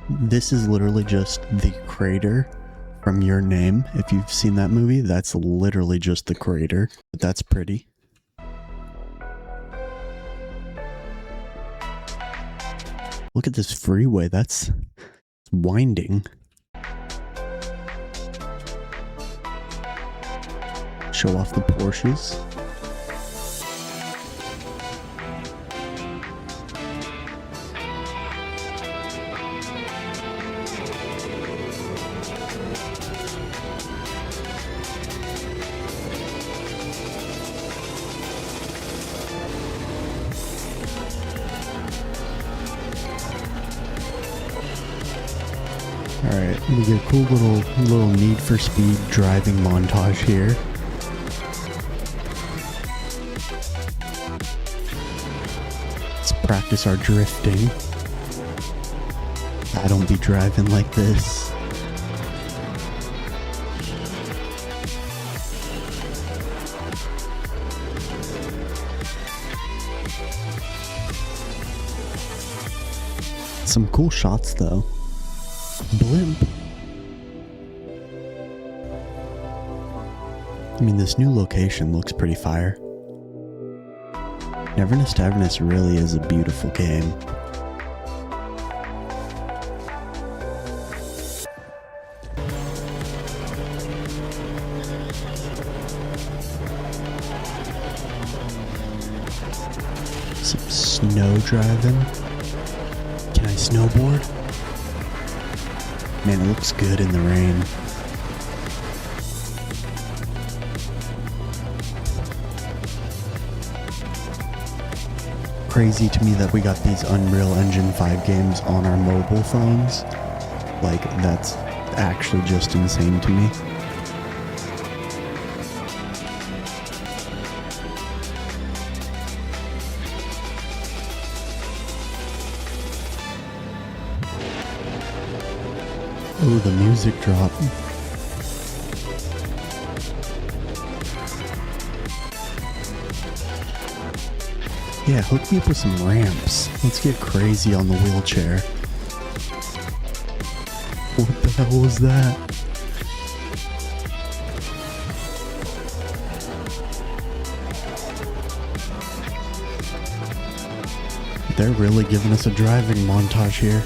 This is literally just the crater from Your Name. If you've seen that movie, that's literally just the crater. But that's pretty. Look at this freeway. That's winding. Show off the Porsches. Alright, we get a cool little Need for Speed driving montage here. Let's practice our drifting. I don't be driving like this. Some cool shots though. Blimp. I mean, this new location looks pretty fire. Neverness to Everness really is a beautiful game. Some snow driving. Can I snowboard? Man, it looks good in the rain. crazy to me that we got these Unreal Engine 5 games on our mobile phones. Like, that's actually just insane to me. Oh, the music drop. Yeah, hook me up with some ramps. Let's get crazy on the wheelchair. What the hell was that? They're really giving us a driving montage here.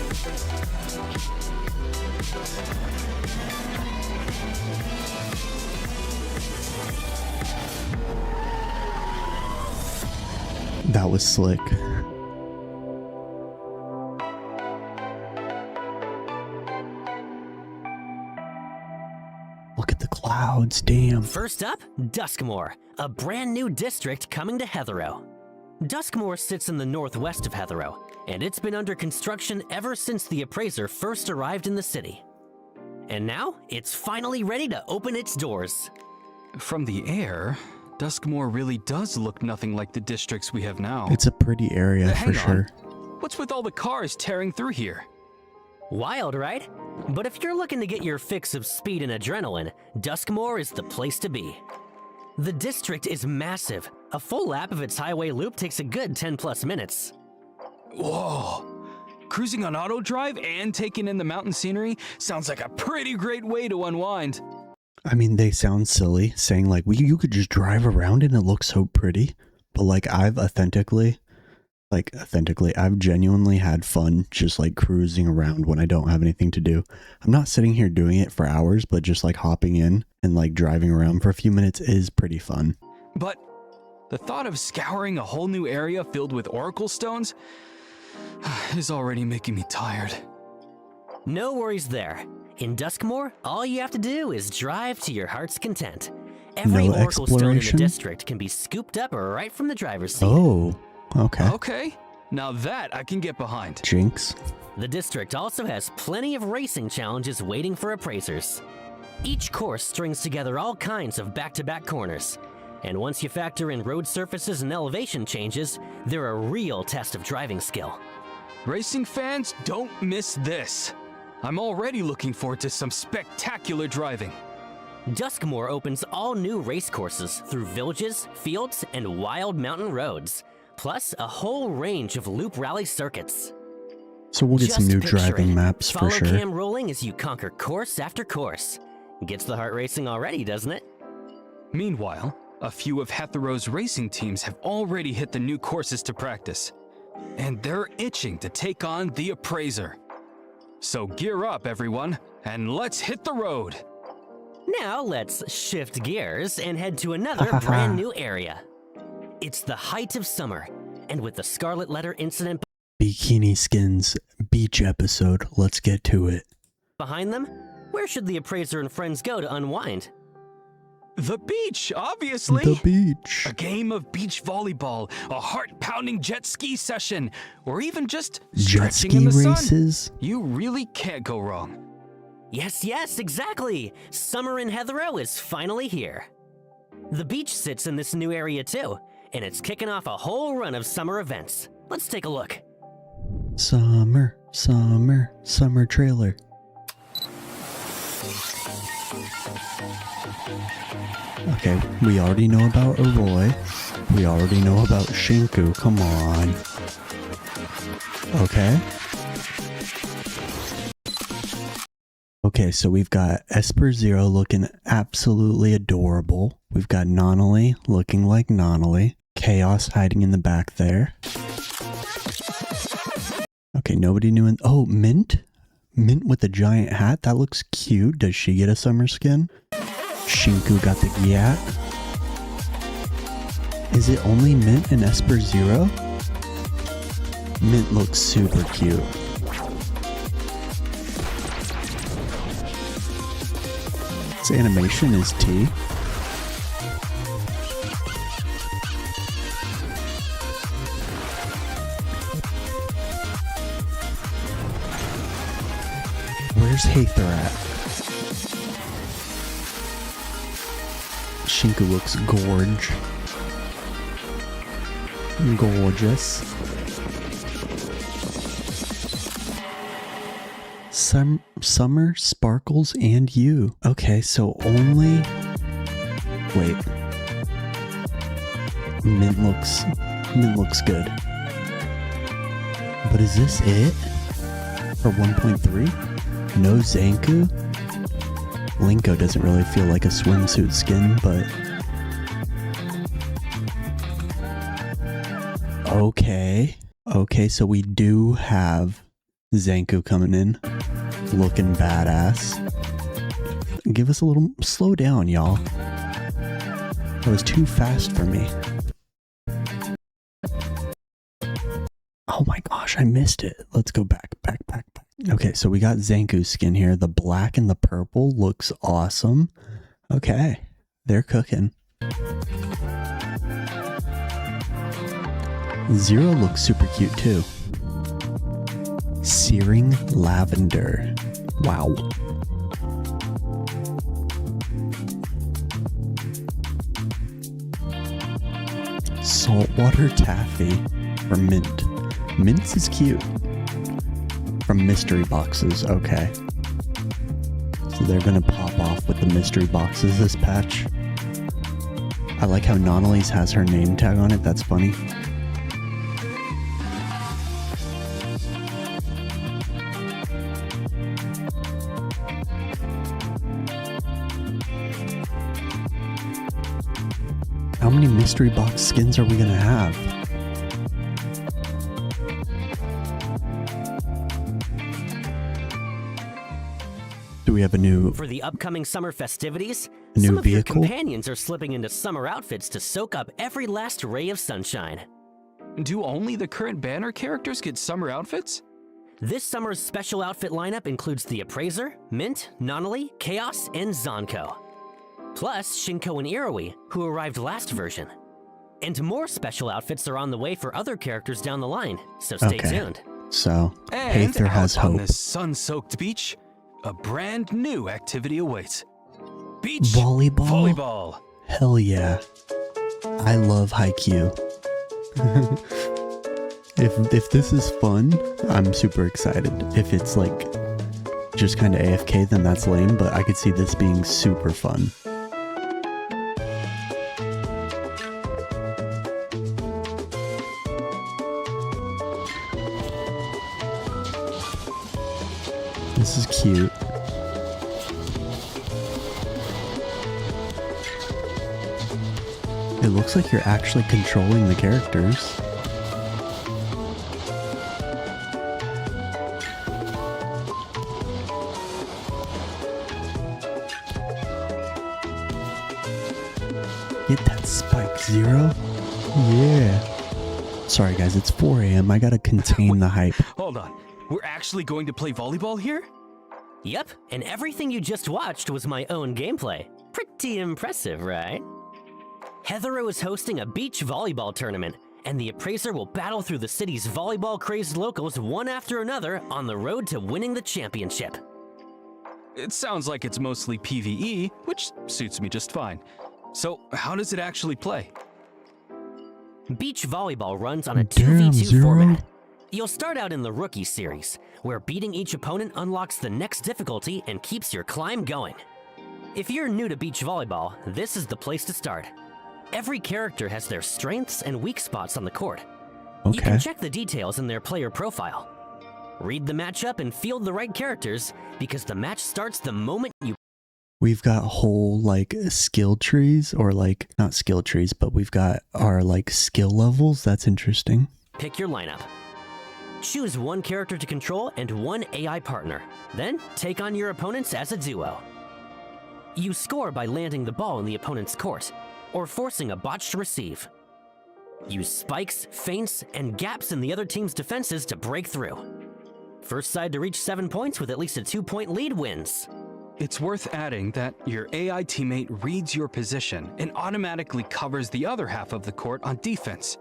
That was slick. Look at the clouds, damn. First up, Duskmoor, a brand new district coming to Heathrow. Duskmoor sits in the northwest of Heathrow, and it's been under construction ever since the appraiser first arrived in the city. And now, it's finally ready to open its doors. From the air, Duskmoor really does look nothing like the districts we have now. It's a pretty area Hang for on. sure. What's with all the cars tearing through here? Wild, right? But if you're looking to get your fix of speed and adrenaline, Duskmoor is the place to be. The district is massive. A full lap of its highway loop takes a good 10+ minutes. Whoa! Cruising on auto drive and taking in the mountain scenery sounds like a pretty great way to unwind. I mean, they sound silly saying like, you could just drive around and it looks so pretty. But like, I've genuinely had fun just like cruising around when I don't have anything to do. I'm not sitting here doing it for hours, but just like hopping in and like driving around for a few minutes is pretty fun. But the thought of scouring a whole new area filled with oracle stones is already making me tired. No worries there. In Duskmoor, all you have to do is drive to your heart's content. Every No oracle stone in the exploration? district can be scooped up right from the driver's seat. Oh, okay. Okay, now that I can get behind. Jinx. The district also has plenty of racing challenges waiting for appraisers. Each course strings together all kinds of back-to-back corners. And once you factor in road surfaces and elevation changes, they're a real test of driving skill. Racing fans, don't miss this. I'm already looking forward to some spectacular driving. Duskmoor opens all new race courses through villages, fields, and wild mountain roads, plus a whole range of loop rally circuits. So we'll get some Just new picture driving it. maps for Follow sure. cam rolling as you conquer course after course. Gets the heart racing already, doesn't it? Meanwhile, a few of Heathrow's racing teams have already hit the new courses to practice. And they're itching to take on the appraiser. So gear up, everyone, and let's hit the road. Now let's shift gears and head to another brand new area. It's the height of summer, and with the Scarlet Letter incident Bikini Skins beach episode. Let's get to it. behind them, where should the appraiser and friends go to unwind? The beach, obviously. The beach. A game of beach volleyball, a heart-pounding jet ski session, or even just Jet stretching ski in the sun. races. You really can't go wrong. Yes, exactly! Summer in Heathrow is finally here. The beach sits in this new area too, and it's kicking off a whole run of summer events. Let's take a look. Summer trailer. Okay, we already know about Arroy. We already know about Shinku. Come on. Okay. Okay, so we've got Esper Zero looking absolutely adorable. We've got Nonali looking like Nonali. Chaos hiding in the back there. Okay, nobody knew. Oh, Mint? Mint with the giant hat? That looks cute. Does she get a summer skin? Shinku got the Yak. Is it only Mint and Esper Zero? Mint looks super cute. Its animation is T. Haether at? Shinku looks gorgeous. Summer, Sparkles, and you. Okay, so only... Wait. Mint looks good. But is this it? For 1.3? No Zanku? Linko doesn't really feel like a swimsuit skin, but... Okay, so we do have Zanku coming in. Looking badass. Give us a little... Slow down, y'all. That was too fast for me. Oh my gosh, I missed it. Let's go back. Okay, so we got Zanku's skin here. The black and the purple looks awesome. Okay, they're cooking. Zero looks super cute too. Searing lavender. Wow. Saltwater taffy for mint. Mints is cute. From mystery boxes, okay. So they're gonna pop off with the mystery boxes this patch. I like how Nonalise has her name tag on it, that's funny. How many mystery box skins are we gonna have? Do we have a new... For the upcoming summer festivities, new some of vehicle? your companions are slipping into summer outfits to soak up every last ray of sunshine. Do only the current banner characters get summer outfits? This summer's special outfit lineup includes the Appraiser, Mint, Nonali, Chaos, and Zonko. Plus Shinko and Iroi, who arrived last version. And more special outfits are on the way for other characters down the line, so stay tuned. So, And Haether has out on hope. this sun-soaked beach, a brand new activity awaits. Beach Volleyball? Hell yeah. I love Haikyuu. If this is fun, I'm super excited. If it's like just kind of AFK, then that's lame, but I could see this being super fun. This is cute. It looks like you're actually controlling the characters. Get that spike, Zero. Yeah. Sorry guys, it's 4 a.m. I gotta contain the hype. Hold on. We're actually going to play volleyball here? Yep, and everything you just watched was my own gameplay. Pretty impressive, right? Heathero is hosting a beach volleyball tournament, and the Appraiser will battle through the city's volleyball-crazed locals one after another on the road to winning the championship. It sounds like it's mostly PvE, which suits me just fine. So, how does it actually play? Beach volleyball runs on a Damn, 2v2 Zero. format. You'll start out in the Rookie Series, where beating each opponent unlocks the next difficulty and keeps your climb going. If you're new to beach volleyball, this is the place to start. Every character has their strengths and weak spots on the court. You can check the details in their player profile. Read the matchup and field the right characters, because the match starts the moment you... We've got whole like skill trees, or like not skill trees, but we've got our like skill levels. That's interesting. pick your lineup. Choose one character to control and one AI partner. Then take on your opponents as a duo. You score by landing the ball in the opponent's court, or forcing a botched receive. Use spikes, feints, and gaps in the other team's defenses to break through. First side to reach 7 points with at least a 2-point lead wins. It's worth adding that your AI teammate reads your position and automatically covers the other half of the court on defense.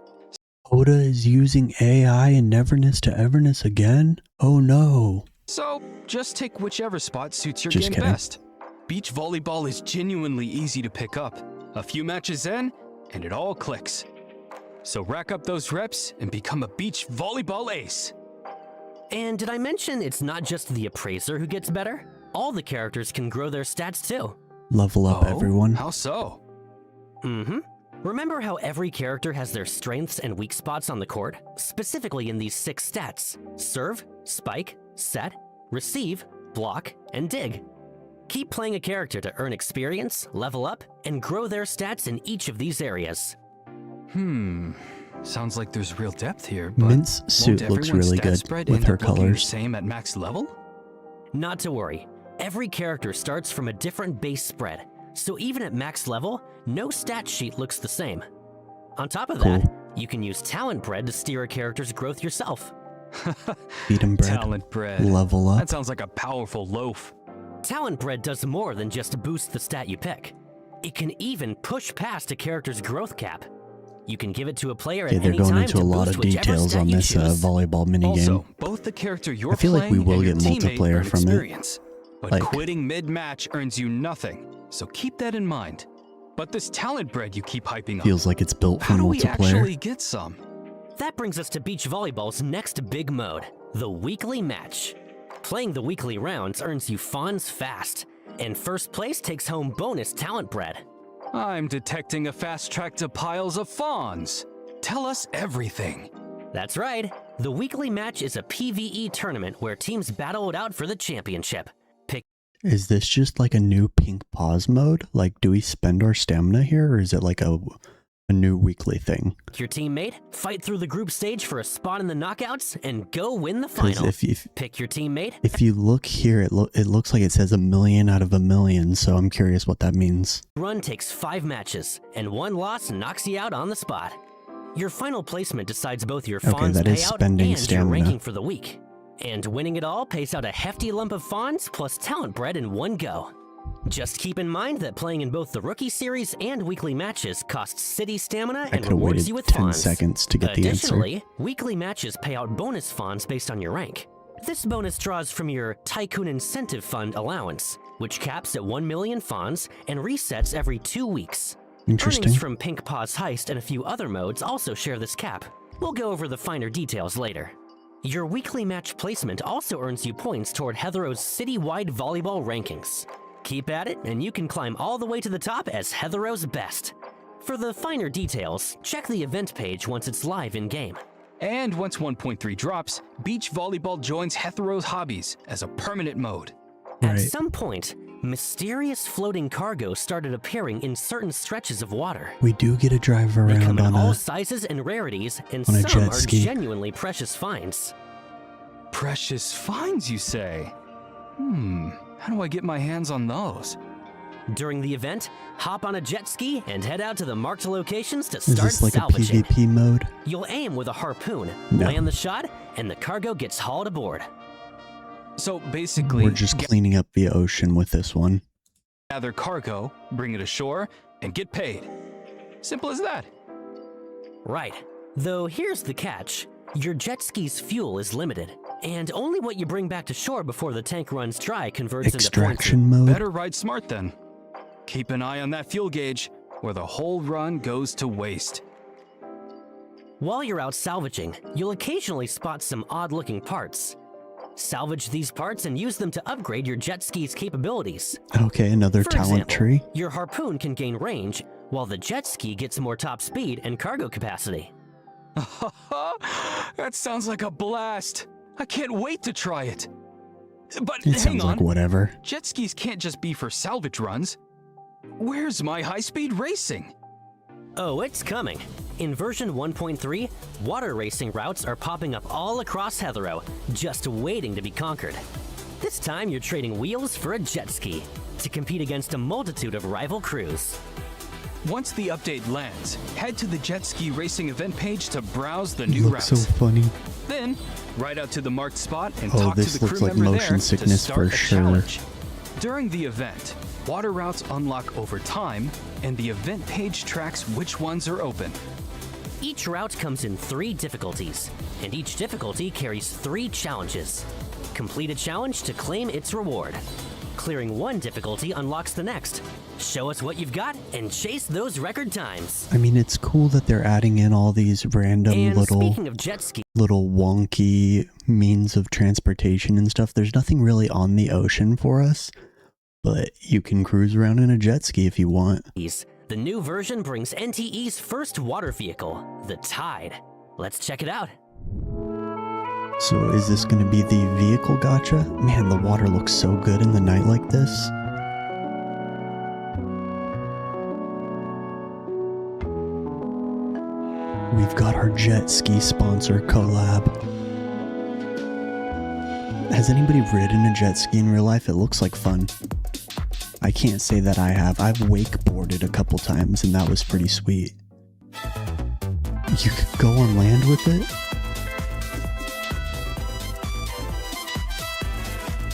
Hotta is using AI and Neverness to Everness again? Oh no. So just take whichever spot suits your Just game kidding. best. Beach volleyball is genuinely easy to pick up. A few matches in, and it all clicks. So rack up those reps and become a beach volleyball ace. And did I mention it's not just the appraiser who gets better? All the characters can grow their stats too. Level up, everyone. How so? Remember how every character has their strengths and weak spots on the court? Specifically in these 6 stats: serve, spike, set, receive, block, and dig. Keep playing a character to earn experience, level up, and grow their stats in each of these areas. Sounds like there's real depth here, but Mint's suit won't looks everyone's really stat good spread with end her up looking the colors. same at max level? Not to worry, every character starts from a different base spread, so even at max level, no stat sheet looks the same. On top of that, you can use talent bread to steer a character's growth yourself. Feed 'em bread. Talent bread. Level up. That sounds like a powerful loaf. Talent bread does more than just boost the stat you pick. It can even push past a character's growth cap. You can give it to a player at Okay, they're any going time into to a lot boost of whichever details stat on you this choose. volleyball minigame. Also, both the character you're I feel like we playing will and get your teammate multiplayer earn from it. experience. But Like- quitting mid-match earns you nothing, so keep that in mind. But this talent bread you keep hyping up, Feels like it's built for how do we multiplayer. actually get some? That brings us to beach volleyball's next big mode, the weekly match. Playing the weekly rounds earns you fawns fast, and first place takes home bonus talent bread. I'm detecting a fast track to piles of fawns. Tell us everything. That's right. The weekly match is a PvE tournament where teams battle it out for the championship. Pick Is this just like a new pink pause mode? Like, do we spend our stamina here, or is it like a new weekly thing? your teammate, fight through the group stage for a spot in the knockouts, and go win the Because final. if Pick your teammate. if you look here, it looks like it says 1,000,000 out of 1,000,000. So I'm curious what that means. Run takes 5 matches, and 1 loss knocks you out on the spot. Your final placement decides both your Okay, Fawns that is payout spending and your stamina. ranking for the week. And winning it all pays out a hefty lump of Fawns plus talent bread in one go. Just keep in mind that playing in both the Rookie Series and weekly matches costs city stamina I and could have rewards waited you with 10 Fawns. seconds to get the answer. Additionally, weekly matches pay out bonus Fawns based on your rank. This bonus draws from your Tycoon Incentive Fund allowance, which caps at 1,000,000 Fawns and resets every 2 weeks. Interesting. Earnings from Pink Paw's Heist and a few other modes also share this cap. We'll go over the finer details later. Your weekly match placement also earns you points toward Heathero's citywide volleyball rankings. Keep at it, and you can climb all the way to the top as Heathero's best. For the finer details, check the event page once it's live in-game. And once 1.3 drops, beach volleyball joins Hethero's hobbies as a permanent mode. At Right. some point, mysterious floating cargo started appearing in certain stretches of water. We do get to drive They around come in on all a sizes and rarities, and on a some jet are ski. genuinely precious finds. Precious finds, you say? How do I get my hands on those? During the event, hop on a jet ski and head out to the marked locations to Is start this like salvaging. a PvP mode? You'll aim with a harpoon, No. land the shot, and the cargo gets hauled aboard. So basically, We're just cleaning up the ocean with this one. gather cargo, bring it ashore, and get paid. Simple as that. Right. Though here's the catch. Your jet ski's fuel is limited, and only what you bring back to shore before the tank runs dry converts into points. Extraction mode. Better ride smart then. Keep an eye on that fuel gauge, or the whole run goes to waste. While you're out salvaging, you'll occasionally spot some odd-looking parts. Salvage these parts and use them to upgrade your jet ski's capabilities. Okay, another For talent example, tree. your harpoon can gain range, while the jet ski gets more top speed and cargo capacity. That sounds like a blast. I can't wait to try it. But It hang sounds on, like whatever. jet skis can't just be for salvage runs. Where's my high-speed racing? Oh, it's coming. In version 1.3, water racing routes are popping up all across Heathero, just waiting to be conquered. This time you're trading wheels for a jet ski to compete against a multitude of rival crews. Once the update lands, head to the jet ski racing event page to browse the new Looks so routes. funny. Then, ride out to the marked spot and Oh, talk to this the crew looks like member motion there sickness to start for a sure. challenge. During the event, water routes unlock over time, and the event page tracks which ones are open. Each route comes in 3 difficulties, and each difficulty carries 3 challenges. Complete a challenge to claim its reward. Clearing one difficulty unlocks the next. Show us what you've got and chase those record times. I mean, it's cool that they're adding in all these random And little speaking of jet ski, wonky means of transportation and stuff. There's nothing really on the ocean for us, but you can cruise around in a jet ski if you want. the new version brings NTE's first water vehicle, the Tide. Let's check it out. So is this going to be the vehicle gacha? Man, the water looks so good in the night like this. We've got our jet ski sponsor collab. Has anybody ridden a jet ski in real life? It looks like fun. I can't say that I have. I've wakeboarded a couple times and that was pretty sweet. You could go on land with it?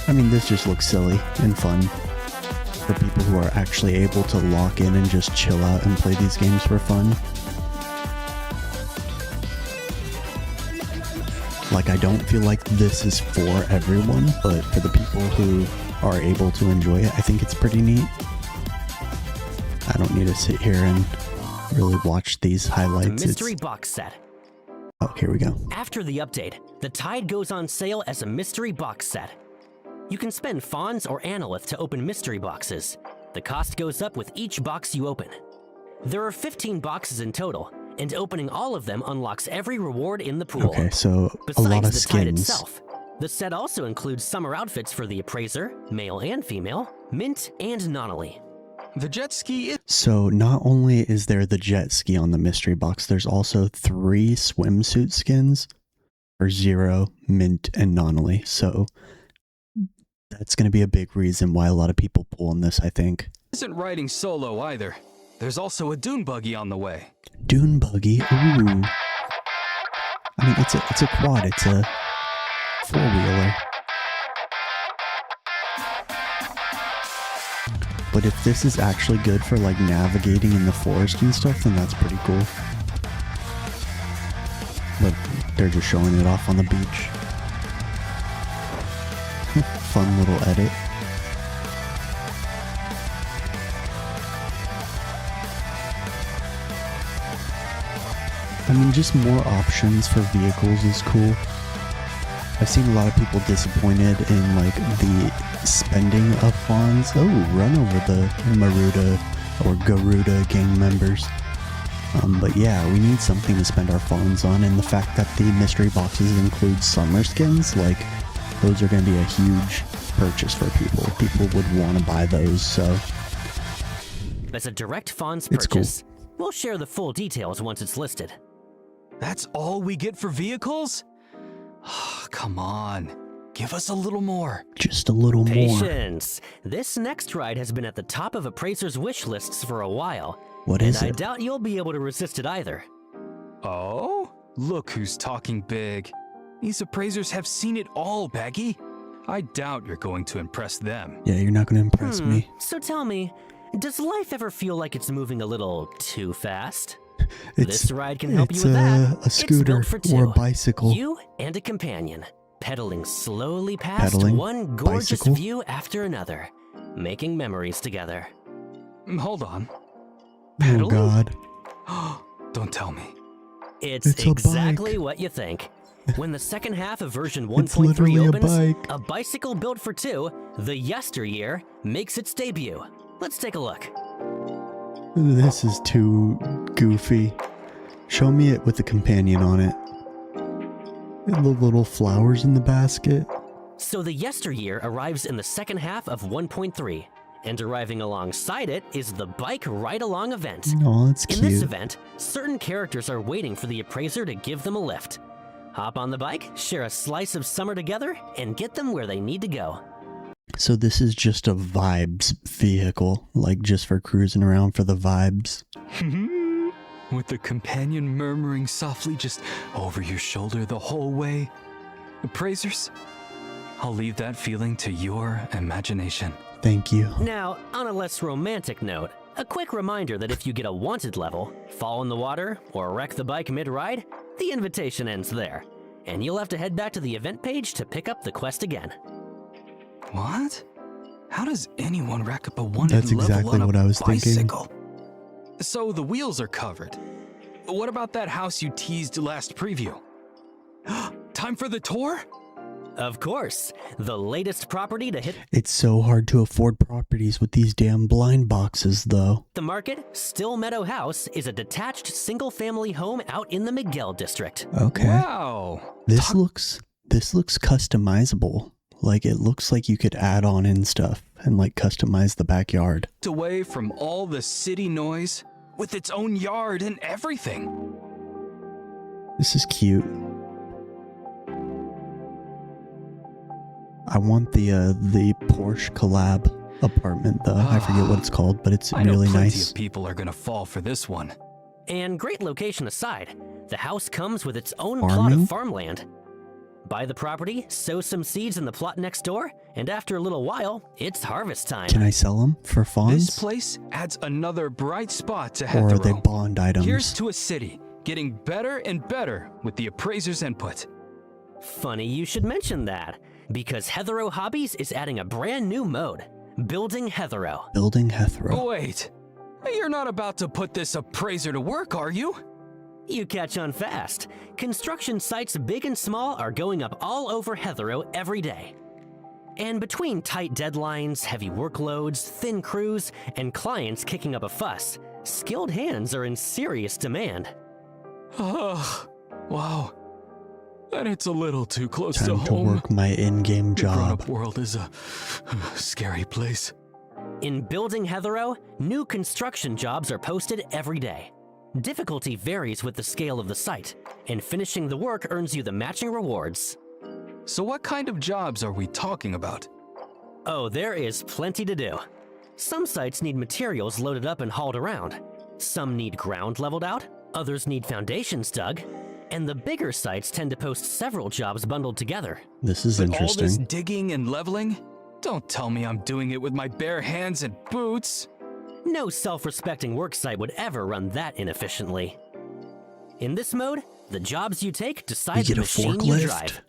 I mean, this just looks silly and fun for people who are actually able to lock in and just chill out and play these games for fun. Like, I don't feel like this is for everyone, but for the people who are able to enjoy it, I think it's pretty neat. I don't need to sit here and really watch these highlights. The mystery box set. Oh, here we go. After the update, the Tide goes on sale as a mystery box set. You can spend Fawns or Analyth to open mystery boxes. The cost goes up with each box you open. There are 15 boxes in total, and opening all of them unlocks every reward in the pool. Okay, so Besides a lot of the Tide skins. itself, the set also includes summer outfits for the Appraiser, male and female, Mint, and Nonnally. The jet ski is... So not only is there the jet ski on the mystery box, there's also 3 swimsuit skins for Zero, Mint, and Nonnally. So that's going to be a big reason why a lot of people pull on this, I think. isn't riding solo either. There's also a dune buggy on the way. Dune buggy, ooh. I mean, it's a quad, it's a 4-wheeler. But if this is actually good for like navigating in the forest and stuff, then that's pretty cool. But they're just showing it off on the beach. Fun little edit. I mean, just more options for vehicles is cool. I've seen a lot of people disappointed in like the spending of Fawns. Oh, run over the Maruda or Garuda gang members. But yeah, we need something to spend our Fawns on, and the fact that the mystery boxes include summer skins, like, those are going to be a huge purchase for people. People would want to buy those, so... As a direct Fawns It's purchase, we'll share the full details once it's listed. That's all we get for vehicles? Come on. Give us a little more. Just a little more. Patience! This next ride has been at the top of appraisers' wish lists for a while. What is and I it? doubt you'll be able to resist it either. Oh? Look who's talking big. These appraisers have seen it all, Baggy. I doubt you're going to impress them. Yeah, you're not going to impress me. So tell me, does life ever feel like it's moving a little too fast? It's, This ride can help you it's with that. a It's scooter built for two. or a bicycle. You and a companion, pedaling slowly past Pedaling? one gorgeous Bicycle? view after another, making memories together. Hold on. Oh Pedaling? god. Don't tell me. It's It's a exactly bike. what you think. When the second half of version It's literally 1.3 a opens, bike. a bicycle built for two, the Yesteryear, makes its debut. Let's take a look. This is too goofy. Show me it with a companion on it. And the little flowers in the basket. So the Yesteryear arrives in the second half of 1.3, and arriving alongside it is the Bike Ride-Along event. Oh, that's In this cute. event, certain characters are waiting for the appraiser to give them a lift. Hop on the bike, share a slice of summer together, and get them where they need to go. So this is just a vibes vehicle, like just for cruising around for the vibes. With the companion murmuring softly just over your shoulder the whole way. Appraisers, I'll leave that feeling to your imagination. Thank you. Now, on a less romantic note, a quick reminder that if you get a wanted level, fall in the water, or wreck the bike mid-ride, the invitation ends there. and you'll have to head back to the event page to pick up the quest again. What? How does anyone rack up a 1 That's level exactly on a what I was thinking. bicycle? So the wheels are covered. What about that house you teased last preview? Time for the tour? Of course, the latest property to hit It's so hard to afford properties with these damn blind boxes, though. the market. Still Meadow House is a detached single-family home out in the Miguel district. Okay. Wow. This looks customizable. Like, it looks like you could add on in stuff and like customize the backyard. Away from all the city noise, with its own yard and everything. This is cute. I want the Porsche collab apartment though. I forget what it's called, but it's I know really plenty nice. of people are gonna fall for this one. And great location aside, the house comes with its own plot Farming? of farmland. Buy the property, sow some seeds in the plot next door, and after a little while, it's harvest time. Can I sell them for This fawns? place adds another bright spot to Or are they Hethero. bond items? Here's to a city getting better and better with the appraiser's input. Funny you should mention that, because Hethero Hobbies is adding a brand new mode, Building Hethero. Building Hethero. Wait, you're not about to put this appraiser to work, are you? You catch on fast. Construction sites big and small are going up all over Hethero every day. And between tight deadlines, heavy workloads, thin crews, and clients kicking up a fuss, skilled hands are in serious demand. Oh, wow. That it's a little too close to Time to home. work my in-game The job. grown-up world is a scary place. In Building Hethero, new construction jobs are posted every day. Difficulty varies with the scale of the site, and finishing the work earns you the matching rewards. So what kind of jobs are we talking about? Oh, there is plenty to do. Some sites need materials loaded up and hauled around. Some need ground leveled out, others need foundations dug, and the bigger sites tend to post several jobs bundled together. This is But all this interesting. digging and leveling? Don't tell me I'm doing it with my bare hands and boots. No self-respecting worksite would ever run that inefficiently. In this mode, the jobs you take We decide get the a machine you forklift. drive.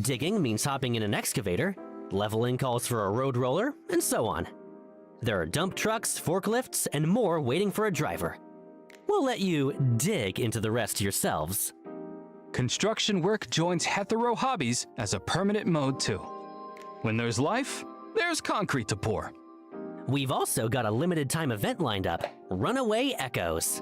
Digging means hopping in an excavator, leveling calls for a road roller, and so on. There are dump trucks, forklifts, and more waiting for a driver. We'll let you dig into the rest yourselves. Construction work joins Hethero Hobbies as a permanent mode too. When there's life, there's concrete to pour. We've also got a limited time event lined up, Runaway Echoes.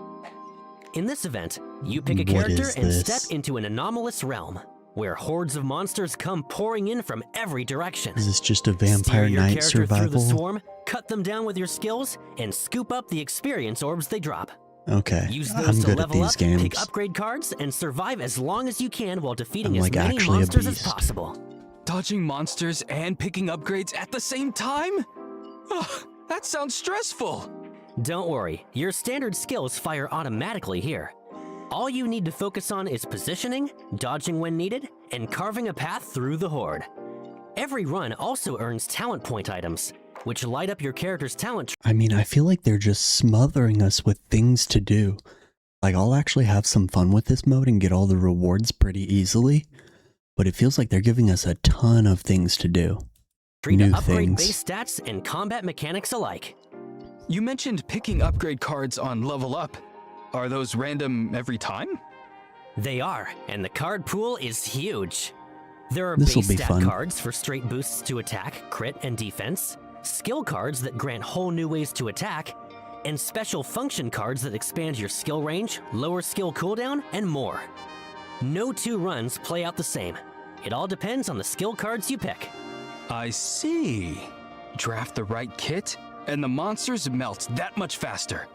In this event, you pick a What character is and this? step into an anomalous realm, where hordes of monsters come pouring in from every direction. Is this just a Steer Vampire your Knight character through the survival? swarm, cut them down with your skills, and scoop up the experience orbs they drop. Okay, Use those I'm to good at level these up, games. pick upgrade cards, and survive as long as you can while defeating I'm, as like, many actually a monsters as beast. possible. Dodging monsters and picking upgrades at the same time? Ugh, that sounds stressful. Don't worry, your standard skills fire automatically here. All you need to focus on is positioning, dodging when needed, and carving a path through the horde. Every run also earns talent point items, which light up your character's talent I mean, I feel like they're just smothering us with things to do. Like, I'll actually have some fun with this mode and get all the rewards pretty easily, but it feels like they're giving us a ton of things to do. tree New to upgrade things. base stats and combat mechanics alike. You mentioned picking upgrade cards on Level Up. Are those random every time? They are, and the card pool is huge. There are This'll base be stat fun. cards for straight boosts to attack, crit, and defense, skill cards that grant whole new ways to attack, and special function cards that expand your skill range, lower skill cooldown, and more. No two runs play out the same. It all depends on the skill cards you pick. I see. Draft the right kit, and the monsters melt that much faster.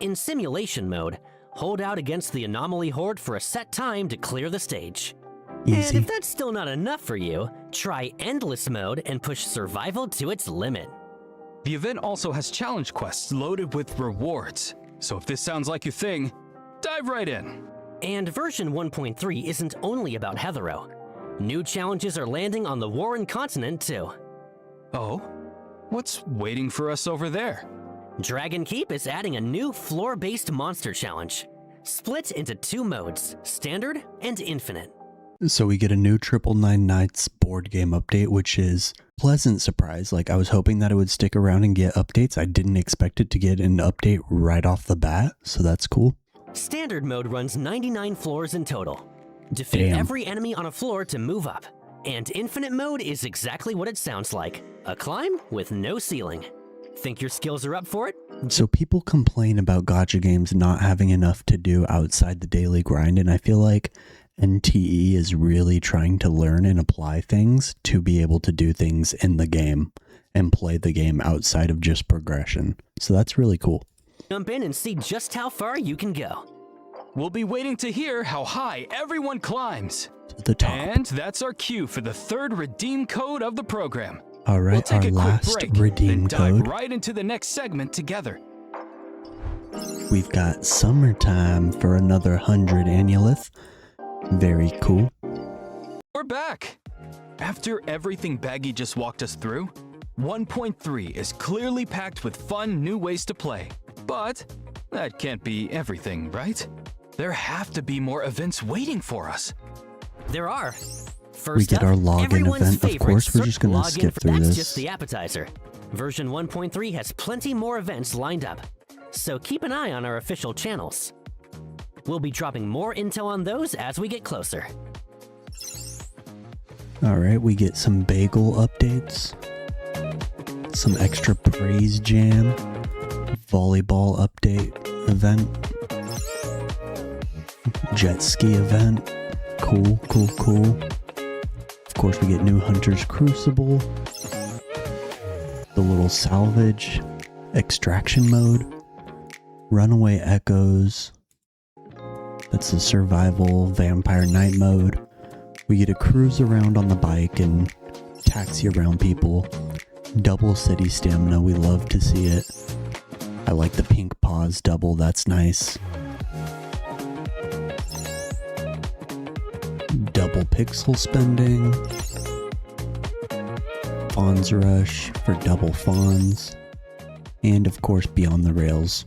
In simulation mode, hold out against the anomaly horde for a set time to clear the stage. And Easy. if that's still not enough for you, try endless mode and push survival to its limit. The event also has challenge quests loaded with rewards. So if this sounds like your thing, dive right in. And version 1.3 isn't only about Hethero. New challenges are landing on the Warren continent too. Oh? What's waiting for us over there? Dragon Keep is adding a new floor-based monster challenge, split into two modes, Standard and Infinite. So we get a new 999 Nights board game update, which is pleasant surprise. Like, I was hoping that it would stick around and get updates. I didn't expect it to get an update right off the bat, so that's cool. Standard mode runs 99 floors in total. Defeat every enemy on a floor to move up. And infinite mode is exactly what it sounds like. A climb with no ceiling. Think your skills are up for it? So people complain about gacha games not having enough to do outside the daily grind, and I feel like NTE is really trying to learn and apply things to be able to do things in the game and play the game outside of just progression. So that's really cool. Jump in and see just how far you can go. We'll be waiting to hear how high everyone climbs. To the top. And that's our cue for the third redeem code of the program. All right, we'll take our a last quick break, redeem then dive code. right into the next segment together. We've got summertime for another 100 annulith. Very cool. We're back. After everything Baggy just walked us through, 1.3 is clearly packed with fun new ways to play. But that can't be everything, right? There have to be more events waiting for us. There are. First We get up, our login everyone's event. Of favorite course, we're search just going to login skip through That's this. just the appetizer. Version 1.3 has plenty more events lined up, so keep an eye on our official channels. We'll be dropping more intel on those as we get closer. All right, we get some bagel updates, some extra praise jam, volleyball update event, jet ski event. Cool, cool, cool. Of course, we get new Hunter's Crucible, the little salvage, extraction mode, runaway echoes. That's the survival vampire night mode. We get to cruise around on the bike and taxi around people. Double city stamina, we love to see it. I like the pink paws double, that's nice. Double pixel spending. Fawns Rush for double fawns. And of course, Beyond the Rails.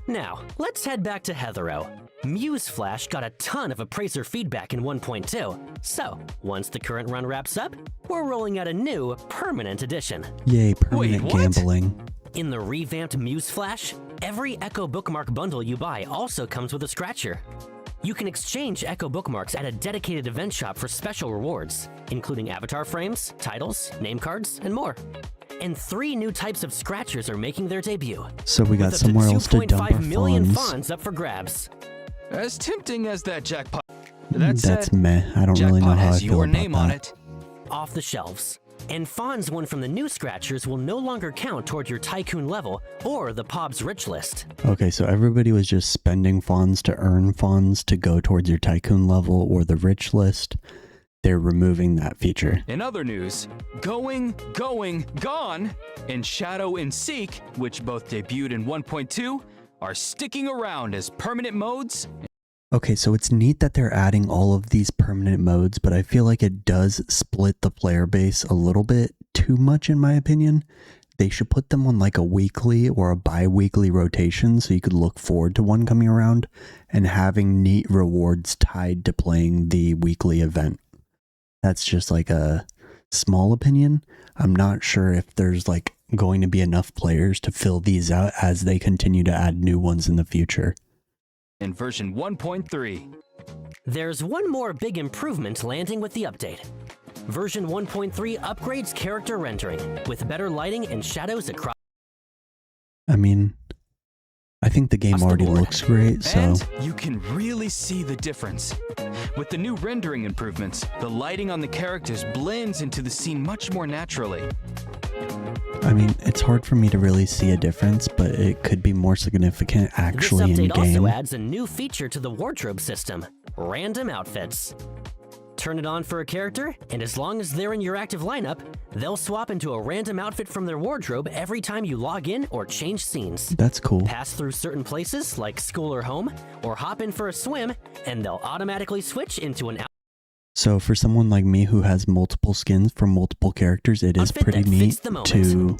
Now, let's head back to Heathero. Muse Flash got a ton of appraiser feedback in 1.2, so once the current run wraps up, we're rolling out a new permanent edition. Yay, permanent Wait, what? gambling. In the revamped Muse Flash, every Echo bookmark bundle you buy also comes with a scratcher. You can exchange Echo bookmarks at a dedicated event shop for special rewards, including avatar frames, titles, name cards, and more. And 3 new types of scratchers are making their debut. So we got with up to somewhere else to dump our 2.5 million fawns. fawns up for grabs. As tempting as that jackpot. That That's said, meh. I don't really know jackpot how I has feel your about name on that. it. Off the shelves. And fawns won from the new scratchers will no longer count toward your tycoon level or the Pob's rich list. Okay, so everybody was just spending fawns to earn fawns to go towards your tycoon level or the rich list. They're removing that feature. In other news, Going, Gone, and Shadow and Seek, which both debuted in 1.2, are sticking around as permanent modes. Okay, so it's neat that they're adding all of these permanent modes, but I feel like it does split the player base a little bit too much in my opinion. They should put them on like a weekly or a bi-weekly rotation so you could look forward to one coming around and having neat rewards tied to playing the weekly event. That's just like a small opinion. I'm not sure if there's like going to be enough players to fill these out as they continue to add new ones in the future. In version 1.3. There's one more big improvement landing with the update. Version 1.3 upgrades character rendering with better lighting and shadows across. I mean, I think the game Across the already board. looks great, so And you can really see the difference. With the new rendering improvements, the lighting on the characters blends into the scene much more naturally. I mean, it's hard for me to really see a difference, but it could be more significant actually This in update game. also adds a new feature to the wardrobe system, random outfits. Turn it on for a character, and as long as they're in your active lineup, they'll swap into a random outfit from their wardrobe every time you log in or change scenes. That's cool. Pass through certain places like school or home, or hop in for a swim, and they'll automatically switch into an So for someone like me who has multiple skins for multiple characters, it is outfit pretty that neat fits the moment. to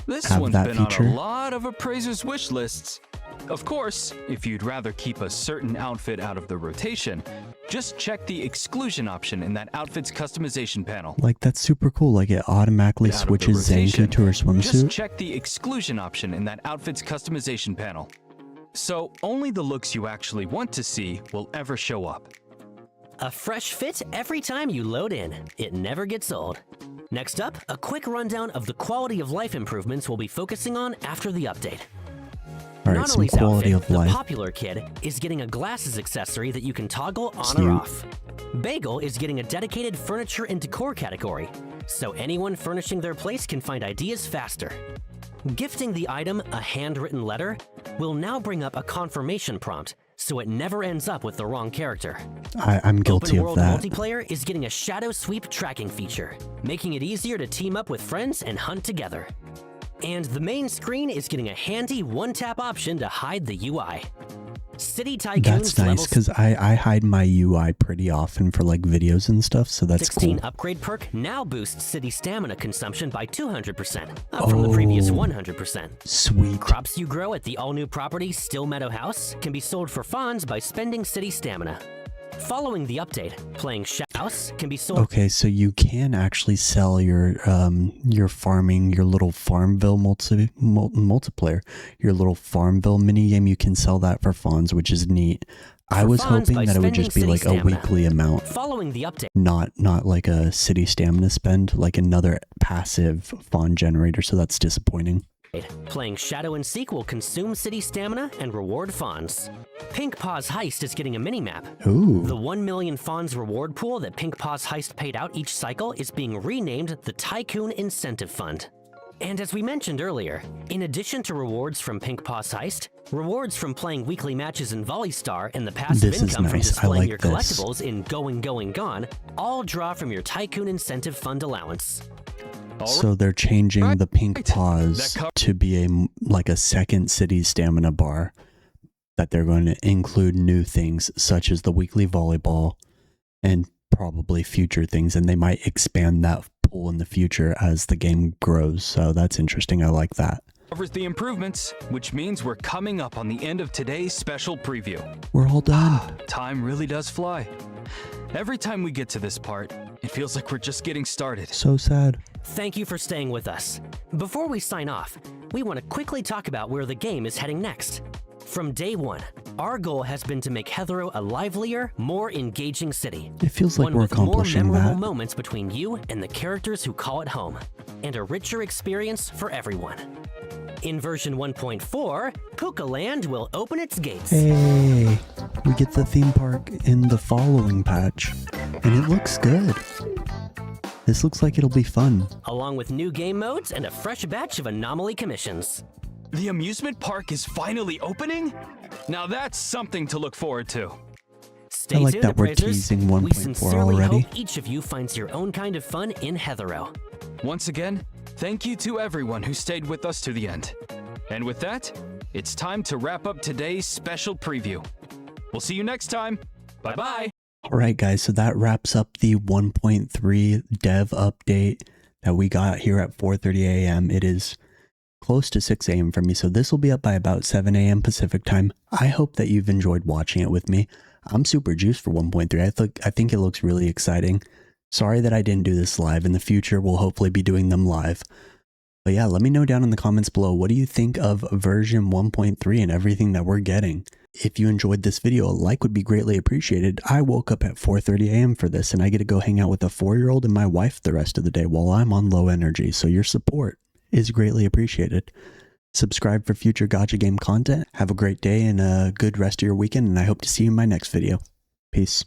This have one's that been feature. on a lot of appraisers' wish lists. Of course, if you'd rather keep a certain outfit out of the rotation, just check the exclusion option in that outfit's customization panel. Like, that's super cool. Like, it automatically Out of the switches rotation, Zanku to her Just swimsuit. check the exclusion option in that outfit's customization panel. So only the looks you actually want to see will ever show up. A fresh fit every time you load in. It never gets old. Next up, a quick rundown of the quality of life improvements we'll be focusing on after the update. All right, some Nonali's quality outfit, of life. the popular kid, is getting a glasses accessory that you can toggle on Cute. or off. Bagel is getting a dedicated furniture and decor category, so anyone furnishing their place can find ideas faster. Gifting the item a handwritten letter will now bring up a confirmation prompt, so it never ends up with the wrong character. I'm guilty Open of World that. Multiplayer is getting a shadow sweep tracking feature, making it easier to team up with friends and hunt together. And the main screen is getting a handy one-tap option to hide the UI. City Tycoons That's nice levels because I hide my UI pretty often for like videos and stuff, so that's 16 cool. upgrade perk now boosts city stamina consumption by 200%, up from the previous 100%. Sweet. Crops you grow at the all-new property Still Meadow House can be sold for funds by spending city stamina. Following the update, playing House can be sold. Okay, so you can actually sell your farming, your little Farmville multiplayer, your little Farmville minigame. You can sell that for funds, which is neat. I was hoping that it would just be like a weekly amount. Following the update, Not like a city stamina spend, like another passive fond generator. So that's disappointing. playing Shadow and Seek will consume city stamina and reward Fawns. Pink Paw's Heist is getting a mini-map. Ooh. The 1 million Fawns reward pool that Pink Paw's Heist paid out each cycle is being renamed the Tycoon Incentive Fund. And as we mentioned earlier, in addition to rewards from Pink Paw's Heist, rewards from playing weekly matches in Volleystar and the passive This is income from nice. I displaying like your this. collectibles in Going, Going, Gone all draw from your Tycoon Incentive Fund allowance. So they're changing the Pink Paws That co- to be like a second city stamina bar, that they're going to include new things such as the weekly volleyball and probably future things, and they might expand that pool in the future as the game grows. So that's interesting. I like that. Covers the improvements, which means we're coming up on the end of today's special preview. We're all done. Time really does fly. Every time we get to this part, it feels like we're just getting started. So sad. Thank you for staying with us. Before we sign off, we want to quickly talk about where the game is heading next. From day one, our goal has been to make Heathrow a livelier, more engaging city. It feels like One we're with more accomplishing memorable that. moments between you and the characters who call it home, and a richer experience for everyone. In version 1.4, Puka Land will open its gates. Hey, we get the theme park in the following patch, and it looks good. This looks like it'll be fun. Along with new game modes and a fresh batch of anomaly commissions. The amusement park is finally opening? Now that's something to look forward to. Stay I like tuned, that we're appraisers. teasing We 1.4 sincerely already. hope each of you finds your own kind of fun in Heathrow. Once again, thank you to everyone who stayed with us to the end. And with that, it's time to wrap up today's special preview. We'll see you next time. Bye-bye. All right, guys, so that wraps up the 1.3 dev update that we got here at 4:30 a.m. It is close to 6 a.m. for me, so this will be up by about 7 a.m. Pacific time. I hope that you've enjoyed watching it with me. I'm super juiced for 1.3. I think it looks really exciting. Sorry that I didn't do this live. In the future, we'll hopefully be doing them live. But yeah, let me know down in the comments below, what do you think of version 1.3 and everything that we're getting? If you enjoyed this video, a like would be greatly appreciated. I woke up at 4:30 a.m. for this, and I get to go hang out with a 4-year-old and my wife the rest of the day while I'm on low energy, so your support is greatly appreciated. Subscribe for future Gacha game content. Have a great day and a good rest of your weekend, and I hope to see you in my next video. Peace.